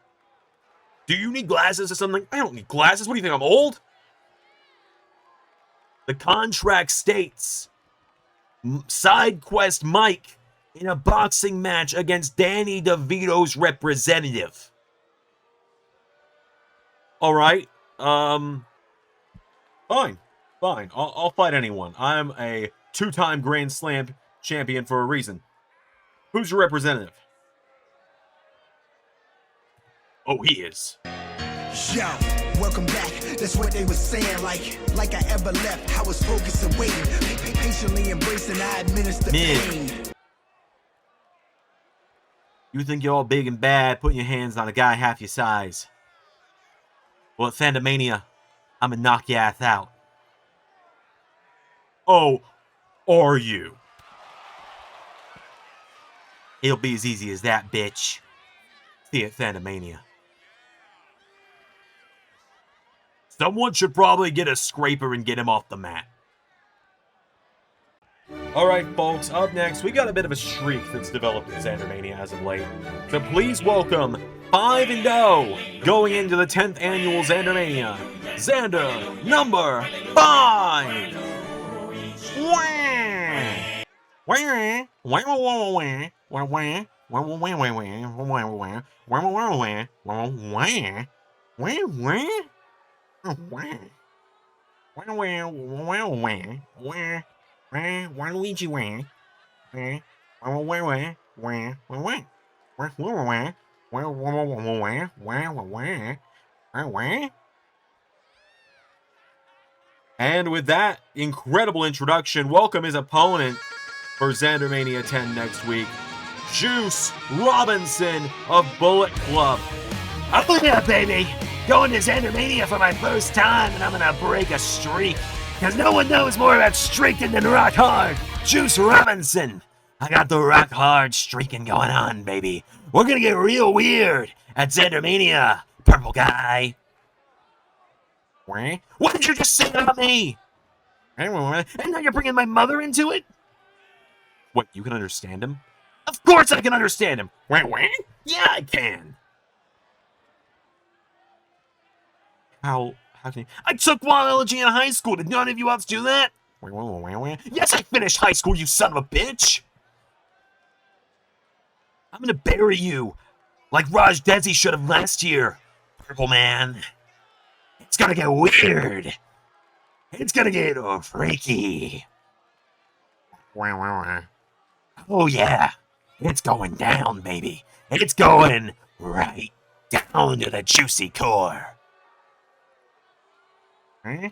Do you need glasses or something? I don't need glasses. What do you think, I'm old? The contract states Side Quest Mike in a boxing match against Danny DeVito's representative. All right. Fine. I'll fight anyone. I'm a 2-time Grand Slam champion for a reason. Who's your representative? Oh, he is. Yo, welcome back. That's what they were saying. Like I ever left. I was focused and waiting. Patiently embracing, I administer pain. You think you're all big and bad, putting your hands on a guy half your size. Well, at ZanderMania, I'm gonna knock your ass out. Oh, are you? It'll be as easy as that, bitch. See you at ZanderMania. Someone should probably get a scraper and get him off the mat. Alright, folks, up next, we got a bit of a streak that's developed at ZanderMania as of late. So please welcome 5-0 going into the 10th annual ZanderMania. Xander number 5! Waluigi And with that incredible introduction, welcome his opponent for ZanderMania 10 next week, Juice Robinson of Bullet Club. Oh yeah, baby! Going to ZanderMania for my first time, and I'm gonna break a streak. Because no one knows more about streaking than Rock Hard. Juice Robinson. I got the Rock Hard streaking going on, baby. We're gonna get real weird at ZanderMania, purple guy. What did you just say about me? And now you're bringing my mother into it? What, you can understand him? Of course I can understand him. Yeah, I can. How can you? I took biology in high school. Did none of you else do that? Yes, I finished high school, you son of a bitch. I'm gonna bury you like Raj Desi should have last year, Purple Man. It's gonna get weird. It's gonna get freaky. Oh yeah, it's going down, baby. It's going right down to the juicy core. And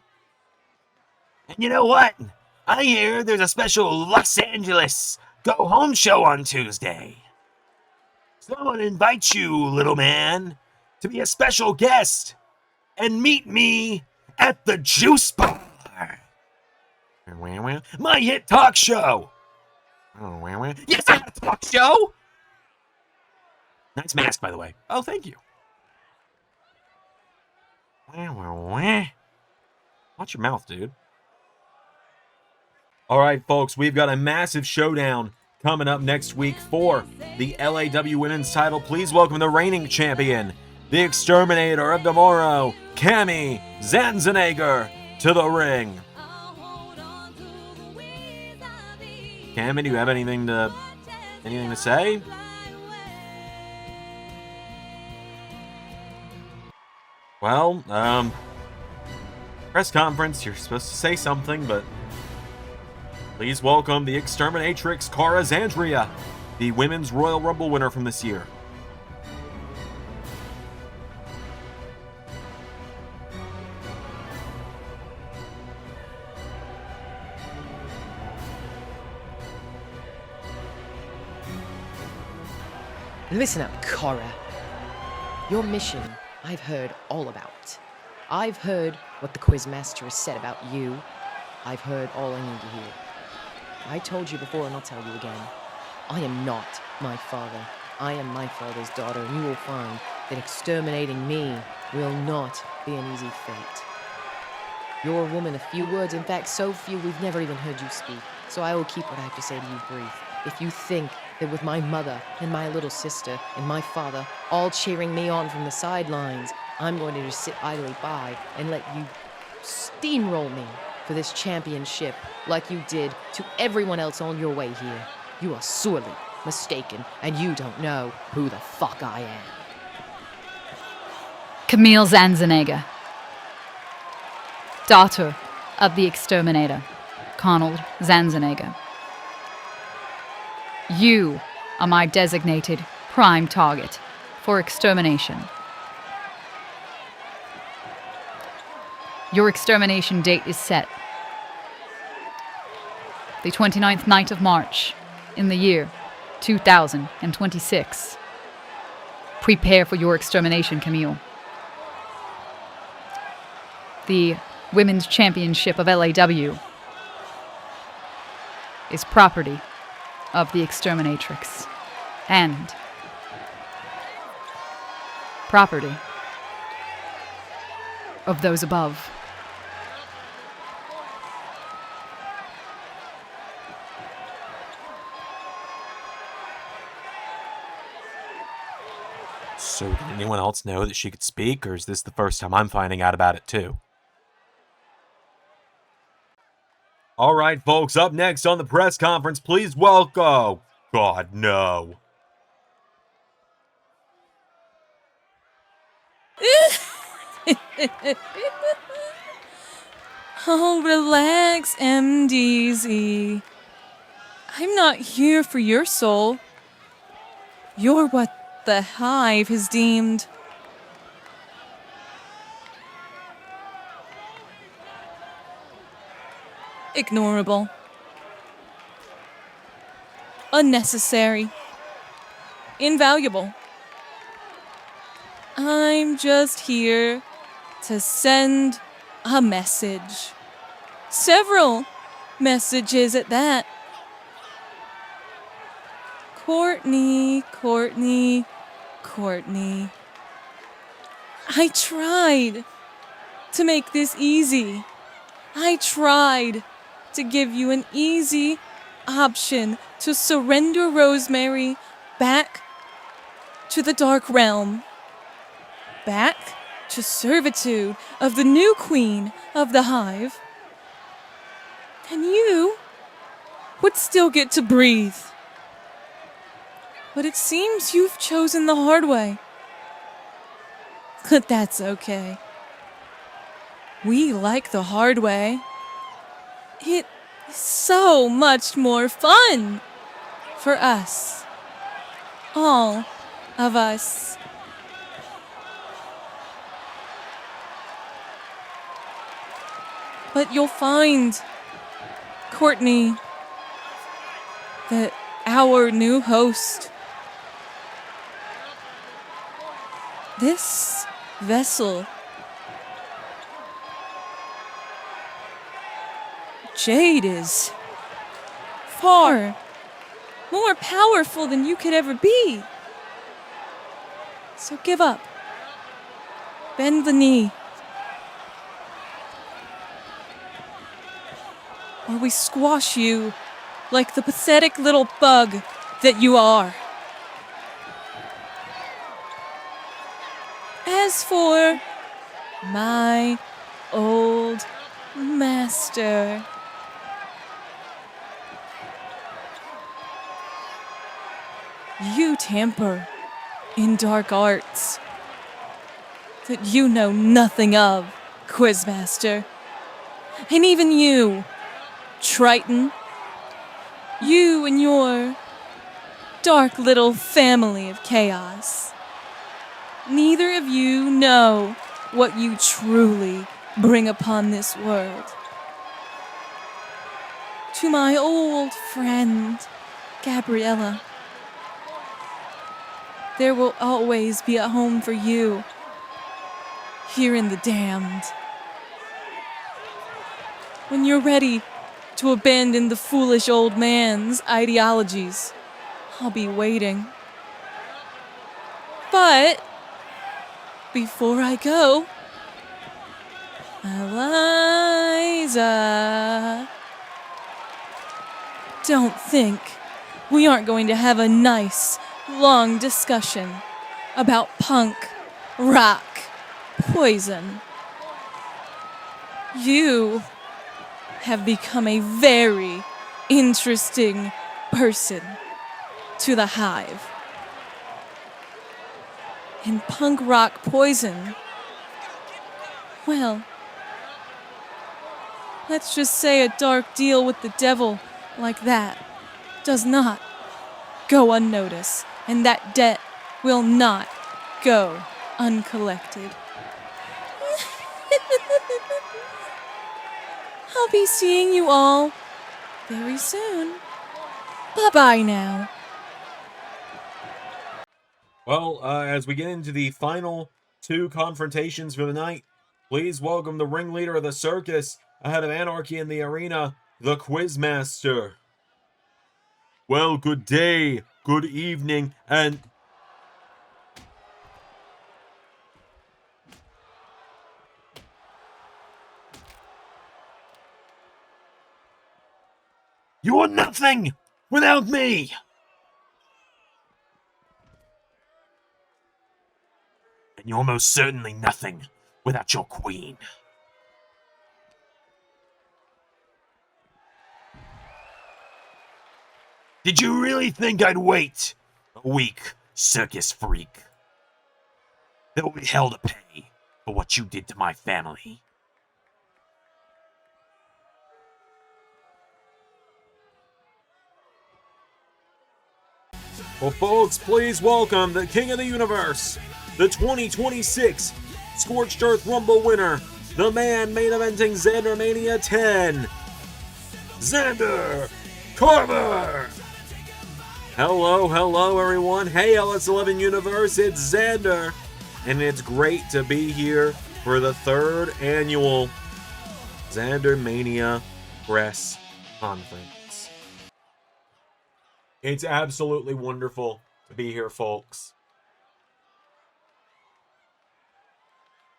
you know what? I hear there's a special Los Angeles go-home show on Tuesday. Someone invite you, little man, to be a special guest and meet me at the Juice Bar, my hit talk show. Yes, I have a talk show. Nice mask, by the way. Oh, thank you. Watch your mouth, dude. All right, folks, we've got a massive showdown coming up next week for the LAW Women's title. Please welcome the reigning champion, the exterminator of tomorrow, Cami Zanzenegger, to the ring. Cami, do you have anything to say? Well, press conference, you're supposed to say something, but please welcome the exterminatrix Cara Zandria, the Women's Royal Rumble winner from this year. Listen up, Cora. Your mission, I've heard all about. I've heard what the Quizmaster has said about you. I've heard all I need to hear. I told you before and I'll tell you again. I am not my father. I am my father's daughter, and you will find that exterminating me will not be an easy fate. You're a woman of few words, in fact, so few we've never even heard you speak. So I will keep what I have to say to you brief. If you think that with my mother and my little sister and my father all cheering me on from the sidelines, I'm going to just sit idly by and let you steamroll me for this championship like you did to everyone else on your way here, you are sorely mistaken, and you don't know who the fuck I am. Camille Zanzenegger, daughter of the exterminator, Conald Zanzenegger. You are my designated prime target for extermination. Your extermination date is set. The 29th night of March in the year 2026. Prepare for your extermination, Camille. The Women's Championship of LAW is property of the exterminatrix and property of those above. So did anyone else know that she could speak, or is this the first time I'm finding out about it too? All right, folks, up next on the press conference, please welcome... Oh, God, no. Oh, relax, MDZ. I'm not here for your soul. You're what the Hive has deemed ignorable, unnecessary, invaluable. I'm just here to send a message. Several messages at that. Courtney. I tried to make this easy. I tried to give you an easy option to surrender Rosemary back to the Dark Realm. Back to servitude of the new queen of the Hive. And you would still get to breathe. But it seems you've chosen the hard way. But that's okay. We like the hard way. It is so much more fun for us. All of us. But you'll find, Courtney, that our new host This vessel, Jade, is far more powerful than you could ever be. So give up. Bend the knee. Or we squash you like the pathetic little bug that you are. As for my old master, you tamper in dark arts that you know nothing of, Quizmaster. And even you, Triton, you and your dark little family of chaos. Neither of you know what you truly bring upon this world. To my old friend, Gabriella, there will always be a home for you here in the damned. When you're ready to abandon the foolish old man's ideologies, I'll be waiting. But before I go, Eliza, don't think we aren't going to have a nice, long discussion about punk, rock, poison. You have become a very interesting person to the Hive. And punk rock poison, well, let's just say a dark deal with the devil like that does not go unnoticed, and that debt will not go uncollected. I'll be seeing you all very soon. Bye-bye now. Well, as we get into the final two confrontations for the night, please welcome the ringleader of the circus, ahead of anarchy in the arena, the Quizmaster. Well, good day, good evening, and... You are nothing without me! And you're most certainly nothing without your queen. Did you really think I'd wait a week, circus freak? There will be hell to pay for what you did to my family. Well, folks, please welcome the King of the Universe, the 2026 Scorched Earth Rumble winner, the man main eventing ZanderMania 10, Zander Carver! Hello, everyone. Hey, LS11 Universe, it's Zander, and it's great to be here for the third annual ZanderMania press conference. It's absolutely wonderful to be here, folks.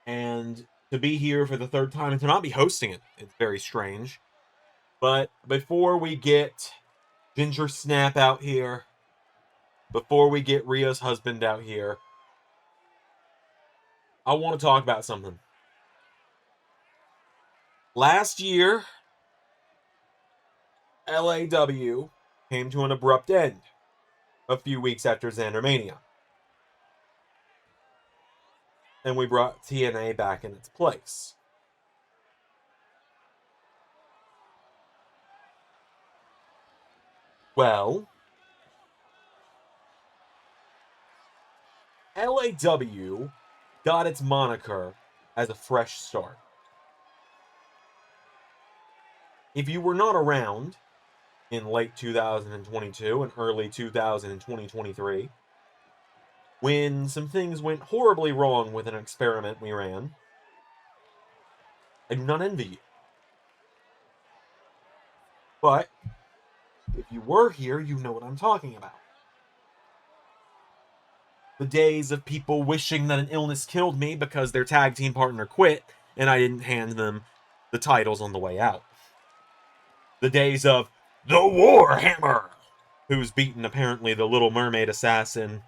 And to be here for the third time and to not be hosting it, it's very strange. But before we get Ginger Snap out here, before we get Ria's husband out here, I want to talk about something. Last year, LAW came to an abrupt end a few weeks after ZanderMania. And we brought TNA back in its place. Well, LAW got its moniker as a fresh start. If you were not around in late 2022 and early 2023, when some things went horribly wrong with an experiment we ran. I do not envy you. But if you were here, you know what I'm talking about. The days of people wishing that an illness killed me because their tag team partner quit and I didn't hand them the titles on the way out. The days of the Warhammer, who's beaten apparently the Little Mermaid assassin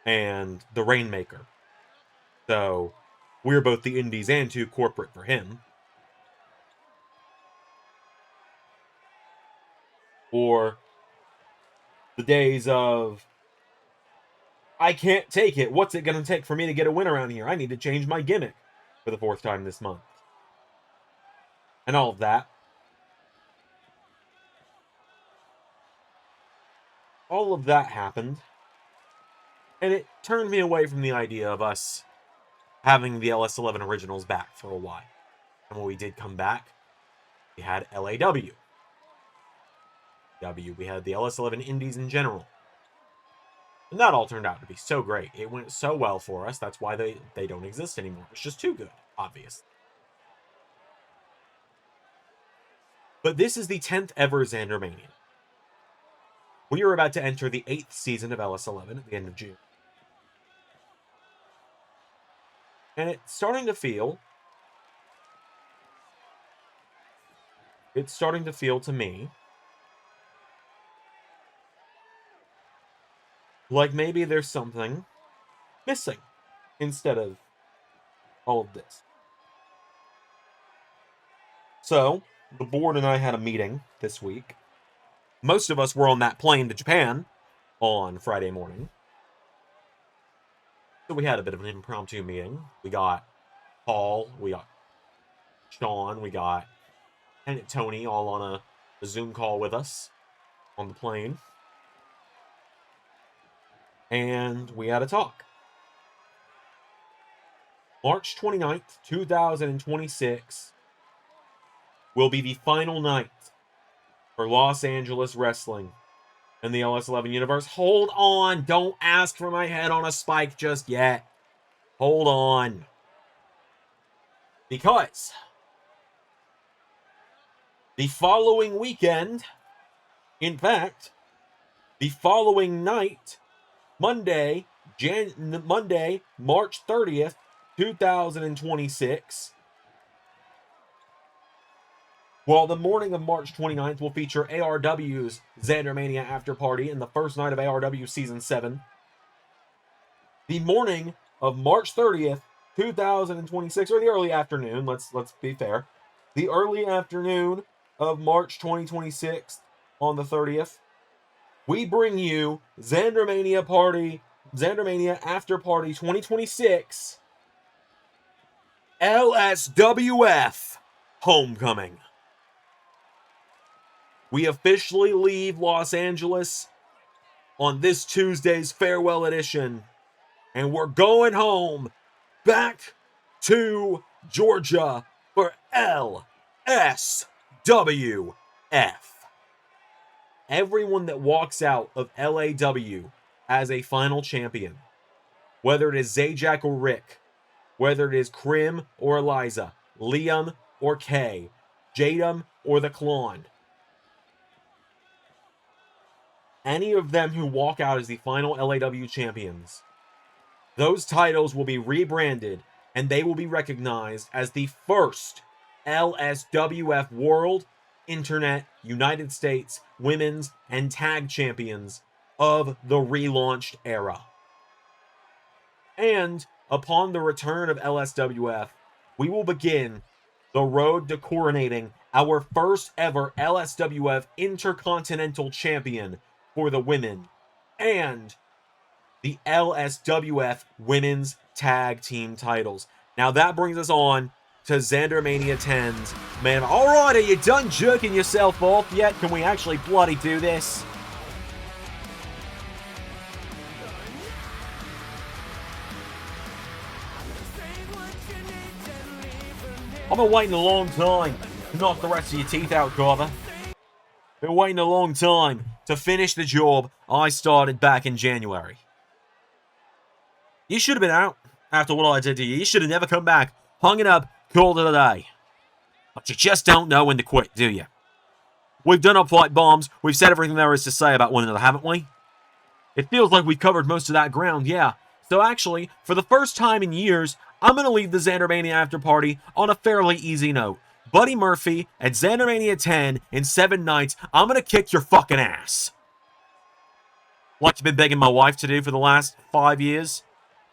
and the Rainmaker. So we're both the indies and too corporate for him. Or the days of, I can't take it. What's it going to take for me to get a win around here? I need to change my gimmick for the 4th time this month. And all of that. All of that happened. And it turned me away from the idea of us having the LS11 originals back for a while. And when we did come back, we had LAW. We had the LS11 indies in general. And that all turned out to be so great. It went so well for us. That's why they don't exist anymore. It's just too good, obviously. But this is the 10th ever ZanderMania. We are about to enter the 8th season of LS11 at the end of June. And it's starting to feel to me like maybe there's something missing instead of all of this. So, the board and I had a meeting this week. Most of us were on that plane to Japan on Friday morning. So we had a bit of an impromptu meeting. We got Paul, we got Sean, we got Tony all on a Zoom call with us on the plane. And we had a talk. March 29th, 2026 will be the final night for Los Angeles Wrestling in the LS11 universe. Hold on. Don't ask for my head on a spike just yet. Hold on. Because the following weekend, in fact, the following night, Monday, March 30th, 2026. Well, the morning of March 29th will feature ARW's ZanderMania After Party in the first night of ARW Season 7. The morning of March 30th, 2026, or the early afternoon, let's be fair. The early afternoon of March 2026 on the 30th, we bring you ZanderMania After Party 2026 LSWF Homecoming. We officially leave Los Angeles on this Tuesday's farewell edition, and we're going home back to Georgia for LSWF. Everyone that walks out of LAW as a final champion, whether it is Zajac or Rick, whether it is Krim or Eliza, Liam or Kay, Jadam or the Klon, any of them who walk out as the final LAW champions, those titles will be rebranded and they will be recognized as the first LSWF World, Internet, United States, Women's, and Tag Champions of the relaunched era. And upon the return of LSWF, we will begin the road to coronating our first ever LSWF Intercontinental Champion for the women and the LSWF Women's Tag Team titles. Now that brings us on to ZanderMania 10's man. Alright, are you done jerking yourself off yet? Can we actually bloody do this? I've been waiting a long time to knock the rest of your teeth out, Carver. Been waiting a long time to finish the job I started back in January. You should have been out after what I did to you. You should have never come back. Hung it up, called it a day. But you just don't know when to quit, do you? We've done up flight bombs. We've said everything there is to say about one another, haven't we? It feels like we've covered most of that ground, yeah. So actually, for the first time in years, I'm going to leave the ZanderMania after party on a fairly easy note. Buddy Murphy at ZanderMania 10 in 7 nights, I'm going to kick your fucking ass. Like you've been begging my wife to do for the last 5 years?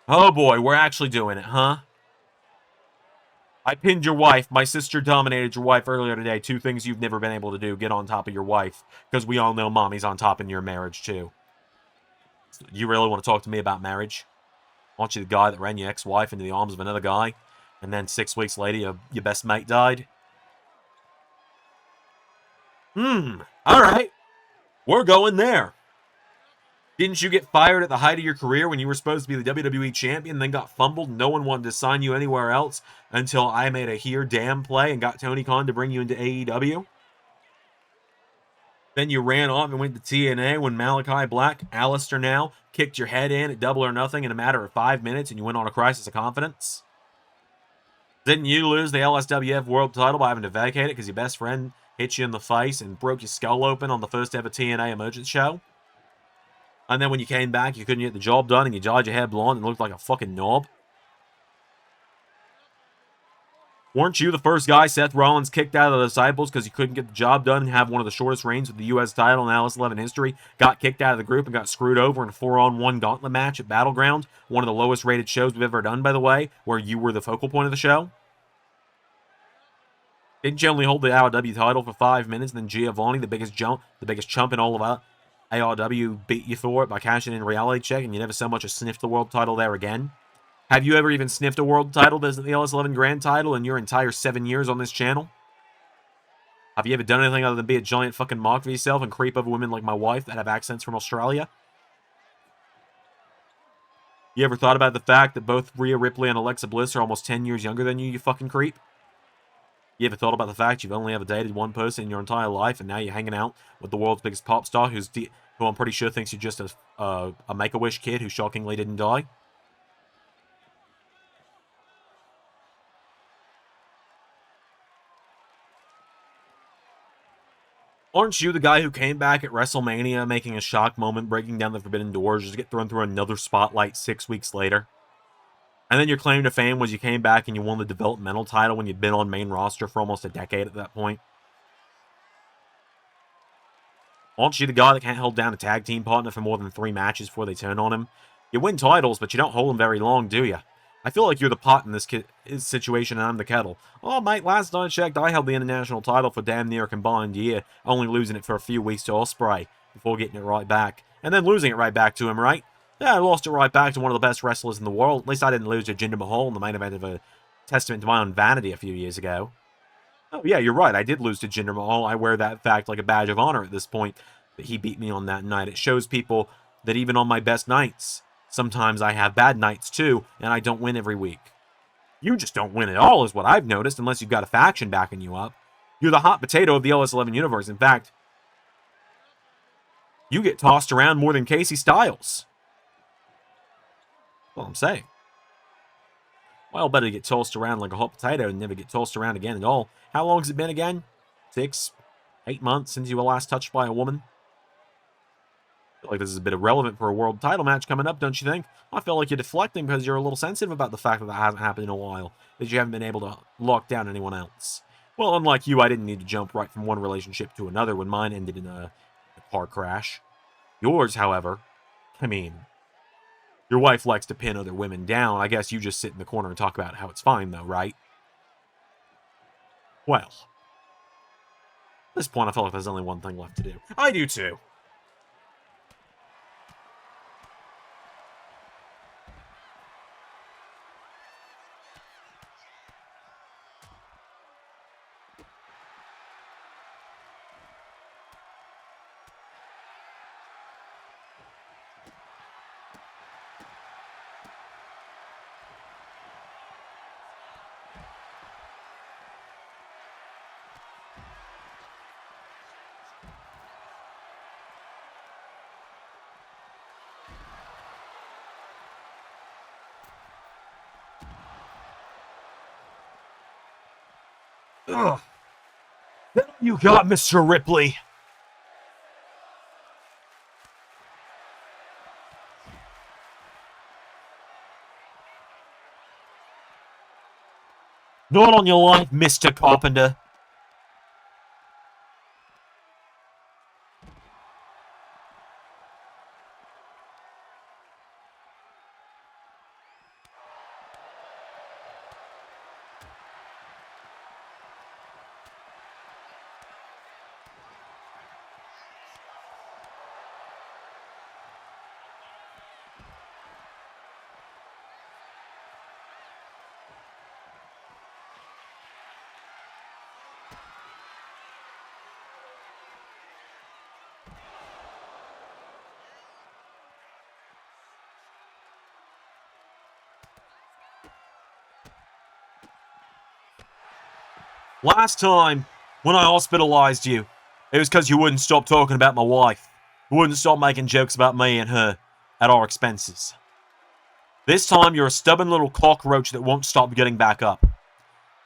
Oh boy, we're actually doing it, huh? I pinned your wife. My sister dominated your wife earlier today. 2 things you've never been able to do. Get on top of your wife. Because we all know mommy's on top in your marriage, too. You really want to talk to me about marriage? Aren't you the guy that ran your ex-wife into the arms of another guy? And then 6 weeks later, your best mate died? Alright. We're going there. Didn't you get fired at the height of your career when you were supposed to be the WWE champion, then got fumbled and no one wanted to sign you anywhere else until I made a here damn play and got Tony Khan to bring you into AEW? Then you ran off and went to TNA when Malachi Black, Alistair now, kicked your head in at Double or Nothing in a matter of 5 minutes and you went on a crisis of confidence? Didn't you lose the LSWF world title by having to vacate it because your best friend hit you in the face and broke your skull open on the first ever TNA emergence show? And then when you came back, you couldn't get the job done and you dyed your hair blonde and looked like a fucking knob? Weren't you the first guy Seth Rollins kicked out of the Disciples because he couldn't get the job done and have one of the shortest reigns with the U.S. title in LS11 history, got kicked out of the group and got screwed over in a 4-on-1 gauntlet match at Battleground, one of the lowest rated shows we've ever done, by the way, where you were the focal point of the show? Didn't you only hold the ARW title for 5 minutes and then Giovanni, the biggest chump in all of ARW, beat you for it by cashing in reality check and you never so much as sniffed the world title there again? Have you ever even sniffed a world title that isn't the LS11 Grand title in your entire 7 years on this channel? Have you ever done anything other than be a giant fucking mock of yourself and creep over women like my wife that have accents from Australia? You ever thought about the fact that both Rhea Ripley and Alexa Bliss are almost 10 years younger than you, you fucking creep? You ever thought about the fact you've only ever dated one person in your entire life and now you're hanging out with the world's biggest pop star who I'm pretty sure thinks you're just a Make-A-Wish kid who shockingly didn't die? Aren't you the guy who came back at WrestleMania making a shock moment, breaking down the forbidden doors, just to get thrown through another spotlight 6 weeks later? And then your claim to fame was you came back and you won the developmental title when you'd been on main roster for almost a decade at that point? Aren't you the guy that can't hold down a tag team partner for more than 3 matches before they turn on him? You win titles, but you don't hold them very long, do you? I feel like you're the pot in this situation and I'm the kettle. Oh, mate, last I checked, I held the international title for damn near a combined year, only losing it for a few weeks to Ospreay before getting it right back. And then losing it right back to him, right? Yeah, I lost it right back to one of the best wrestlers in the world. At least I didn't lose to Jinder Mahal in the main event of a testament to my own vanity a few years ago. Oh, yeah, you're right. I did lose to Jinder Mahal. I wear that fact like a badge of honor at this point that he beat me on that night. It shows people that even on my best nights, sometimes I have bad nights too, and I don't win every week. You just don't win at all is what I've noticed, unless you've got a faction backing you up. You're the hot potato of the LS11 universe. In fact, you get tossed around more than Casey Styles. That's all I'm saying. Well, better get tossed around like a hot potato and never get tossed around again at all. How long has it been again? 6, 8 months since you were last touched by a woman? I feel like this is a bit irrelevant for a world title match coming up, don't you think? I feel like you're deflecting because you're a little sensitive about the fact that hasn't happened in a while, that you haven't been able to lock down anyone else. Well, unlike you, I didn't need to jump right from one relationship to another when mine ended in a car crash. Yours, however, I mean, your wife likes to pin other women down. I guess you just sit in the corner and talk about how it's fine, though, right? Well, at this point, I feel like there's only one thing left to do. I do too. Ugh. That all you got, Mr. Ripley? Not on your life, Mr. Carpenter. Last time, when I hospitalized you, it was because you wouldn't stop talking about my wife. You wouldn't stop making jokes about me and her at our expenses. This time, you're a stubborn little cockroach that won't stop getting back up.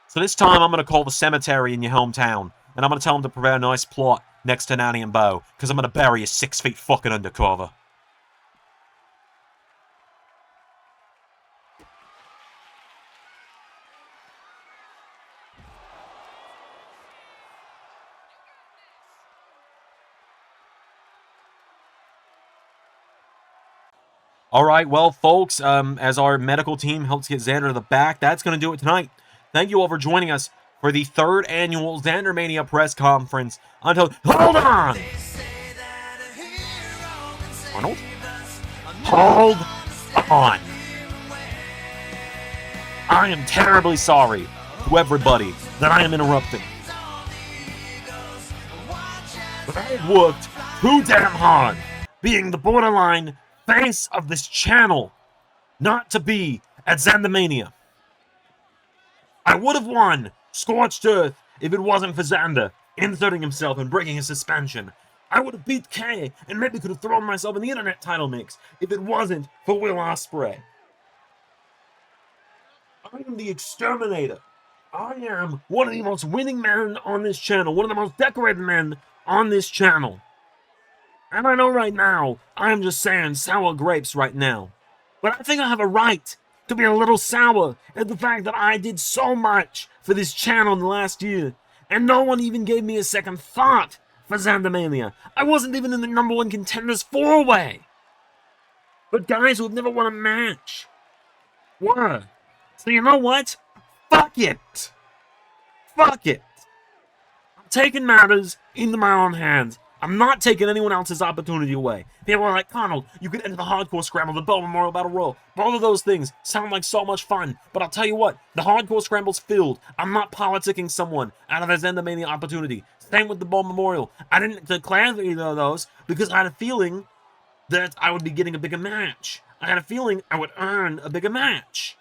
So this time, I'm going to call the cemetery in your hometown, and I'm going to tell them to prepare a nice plot next to Nanny and Bo, because I'm going to bury you 6 feet fucking undercover. Alright, well, folks, as our medical team helps get Xander to the back, that's going to do it tonight. Thank you all for joining us for the 3rd annual ZanderMania press conference. Until... Hold on! Arnold? Hold on! I am terribly sorry to everybody that I am interrupting. But I have worked too damn hard, being the borderline face of this channel, not to be at ZanderMania. I would have won Scorched Earth if it wasn't for Xander inserting himself and breaking his suspension. I would have beat Kay and maybe could have thrown myself in the internet title mix if it wasn't for Will Ospreay. I am the exterminator. I am one of the most winning men on this channel, one of the most decorated men on this channel. And I know right now, I'm just saying sour grapes right now. But I think I have a right to be a little sour at the fact that I did so much for this channel in the last year. And no one even gave me a second thought for ZanderMania. I wasn't even in the #1 contenders 4-way. But guys who have never won a match were. So you know what? Fuck it. Fuck it. I'm taking matters into my own hands. I'm not taking anyone else's opportunity away. People are like, Connell, you could enter the Hardcore Scramble, the Bow Memorial Battle Royal. Both of those things sound like so much fun. But I'll tell you what, the Hardcore Scramble's filled. I'm not politicking someone out of a ZanderMania opportunity. Same with the Bow Memorial. I didn't declare either of those because I had a feeling that I would be getting a bigger match. I had a feeling I would earn a bigger match.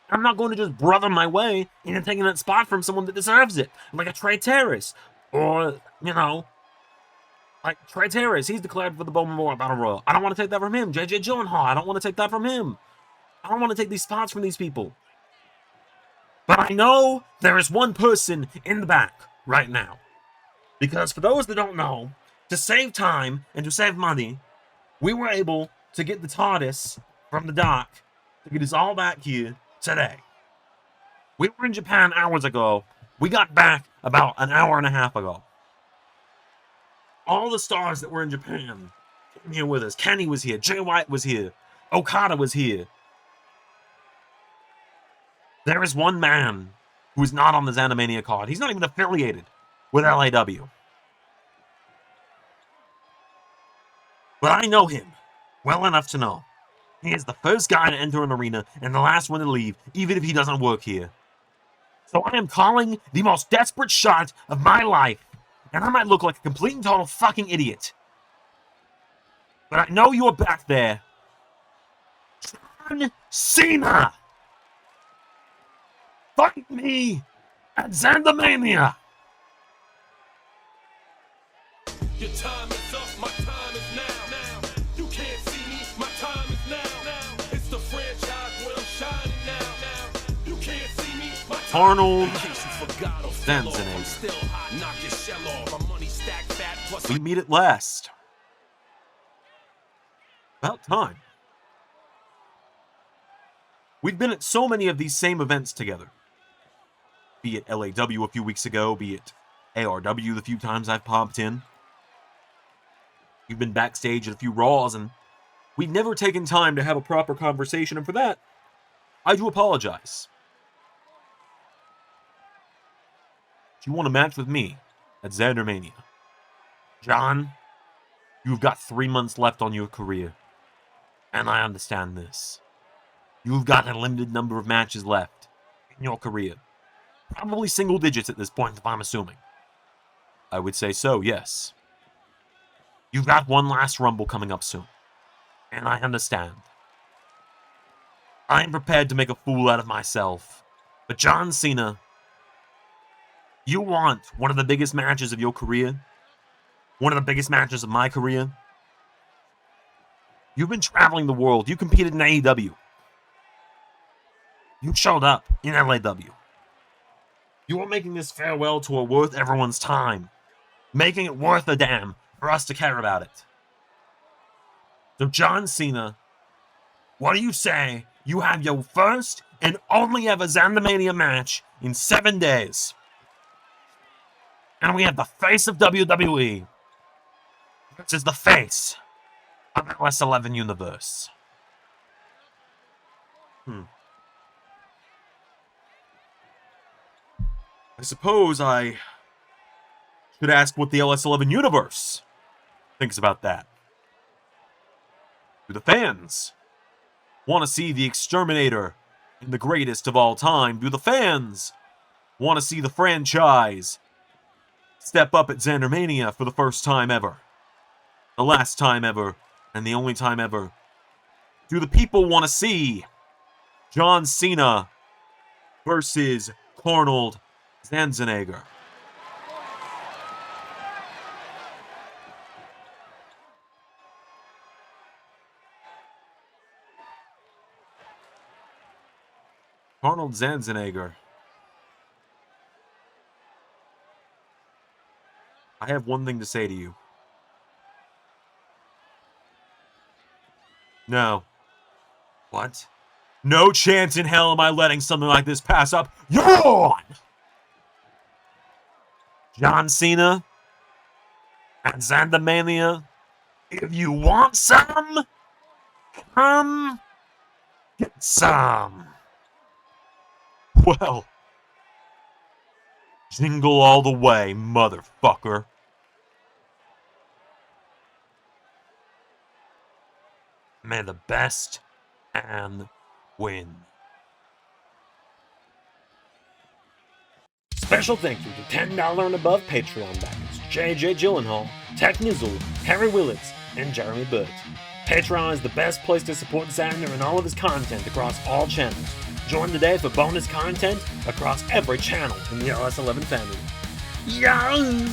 I'm not going to just brother my way into taking that spot from someone that deserves it. Like a Trey Terrace. Or, you know, like Trey Terrace. He's declared for the Bow Memorial Battle Royal. I don't want to take that from him. JJ Gyllenhaal. I don't want to take that from him. I don't want to take these spots from these people. But I know there is one person in the back right now. Because for those that don't know, to save time and to save money, we were able to get the TARDIS from the dock to get us all back here today. We were in Japan hours ago. We got back about an hour and a half ago. All the stars that were in Japan came here with us. Kenny was here. Jay White was here. Okada was here. There is one man who is not on the ZanderMania card. He's not even affiliated with LAW. But I know him well enough to know he is the first guy to enter an arena and the last one to leave, even if he doesn't work here. So I am calling the most desperate shot of my life, and I might look like a complete and total fucking idiot. But I know you are back there. John Cena! Fight me at ZanderMania! Your time is up, my time is now. You can't see me, my time is now. It's the franchise where I'm shining now. You can't see me, my time Arnold. in case you forgot. Zanzibar. Still hot, knock your shell off. My money stacked fat, plus We meet at last. About time. We've been at so many of these same events together. Be it LAW a few weeks ago, be it ARW the few times I've popped in. You've been backstage at a few Raws, and we've never taken time to have a proper conversation, and for that, I do apologize. Do you want a match with me at ZanderMania? John, you've got 3 months left on your career, and I understand this. You've got a limited number of matches left in your career. Probably single digits at this point, if I'm assuming. I would say so, yes. You've got one last Rumble coming up soon, and I understand. I am prepared to make a fool out of myself, but John Cena, you want one of the biggest matches of your career? One of the biggest matches of my career? You've been traveling the world. You competed in AEW. You showed up in LAW. You are making this farewell tour worth everyone's time. Making it worth a damn for us to care about it. So John Cena, what do you say you have your first and only ever ZanderMania match in 7 days? And we have the face of WWE versus the face of the LS11 universe. I suppose I should ask what the LS11 universe thinks about that. Do the fans want to see the exterminator and the greatest of all time? Do the fans want to see the franchise step up at ZanderMania for the first time ever? The last time ever, and the only time ever. Do the people want to see John Cena versus Arnold Schwarzenegger? Arnold Schwarzenegger. I have one thing to say to you. No. What? No chance in hell am I letting something like this pass up. Yawn! John Cena at ZanderMania. If you want some, come get some. Well, jingle all the way, motherfucker. May the best and win. Special thank you to $10 and above Patreon backers JJ Gyllenhaal, Tech Nizzle, Harry Willetts, and Jeremy Burt. Patreon is the best place to support Xander and all of his content across all channels. Join today for bonus content across every channel in the LS11 family. Yahoo!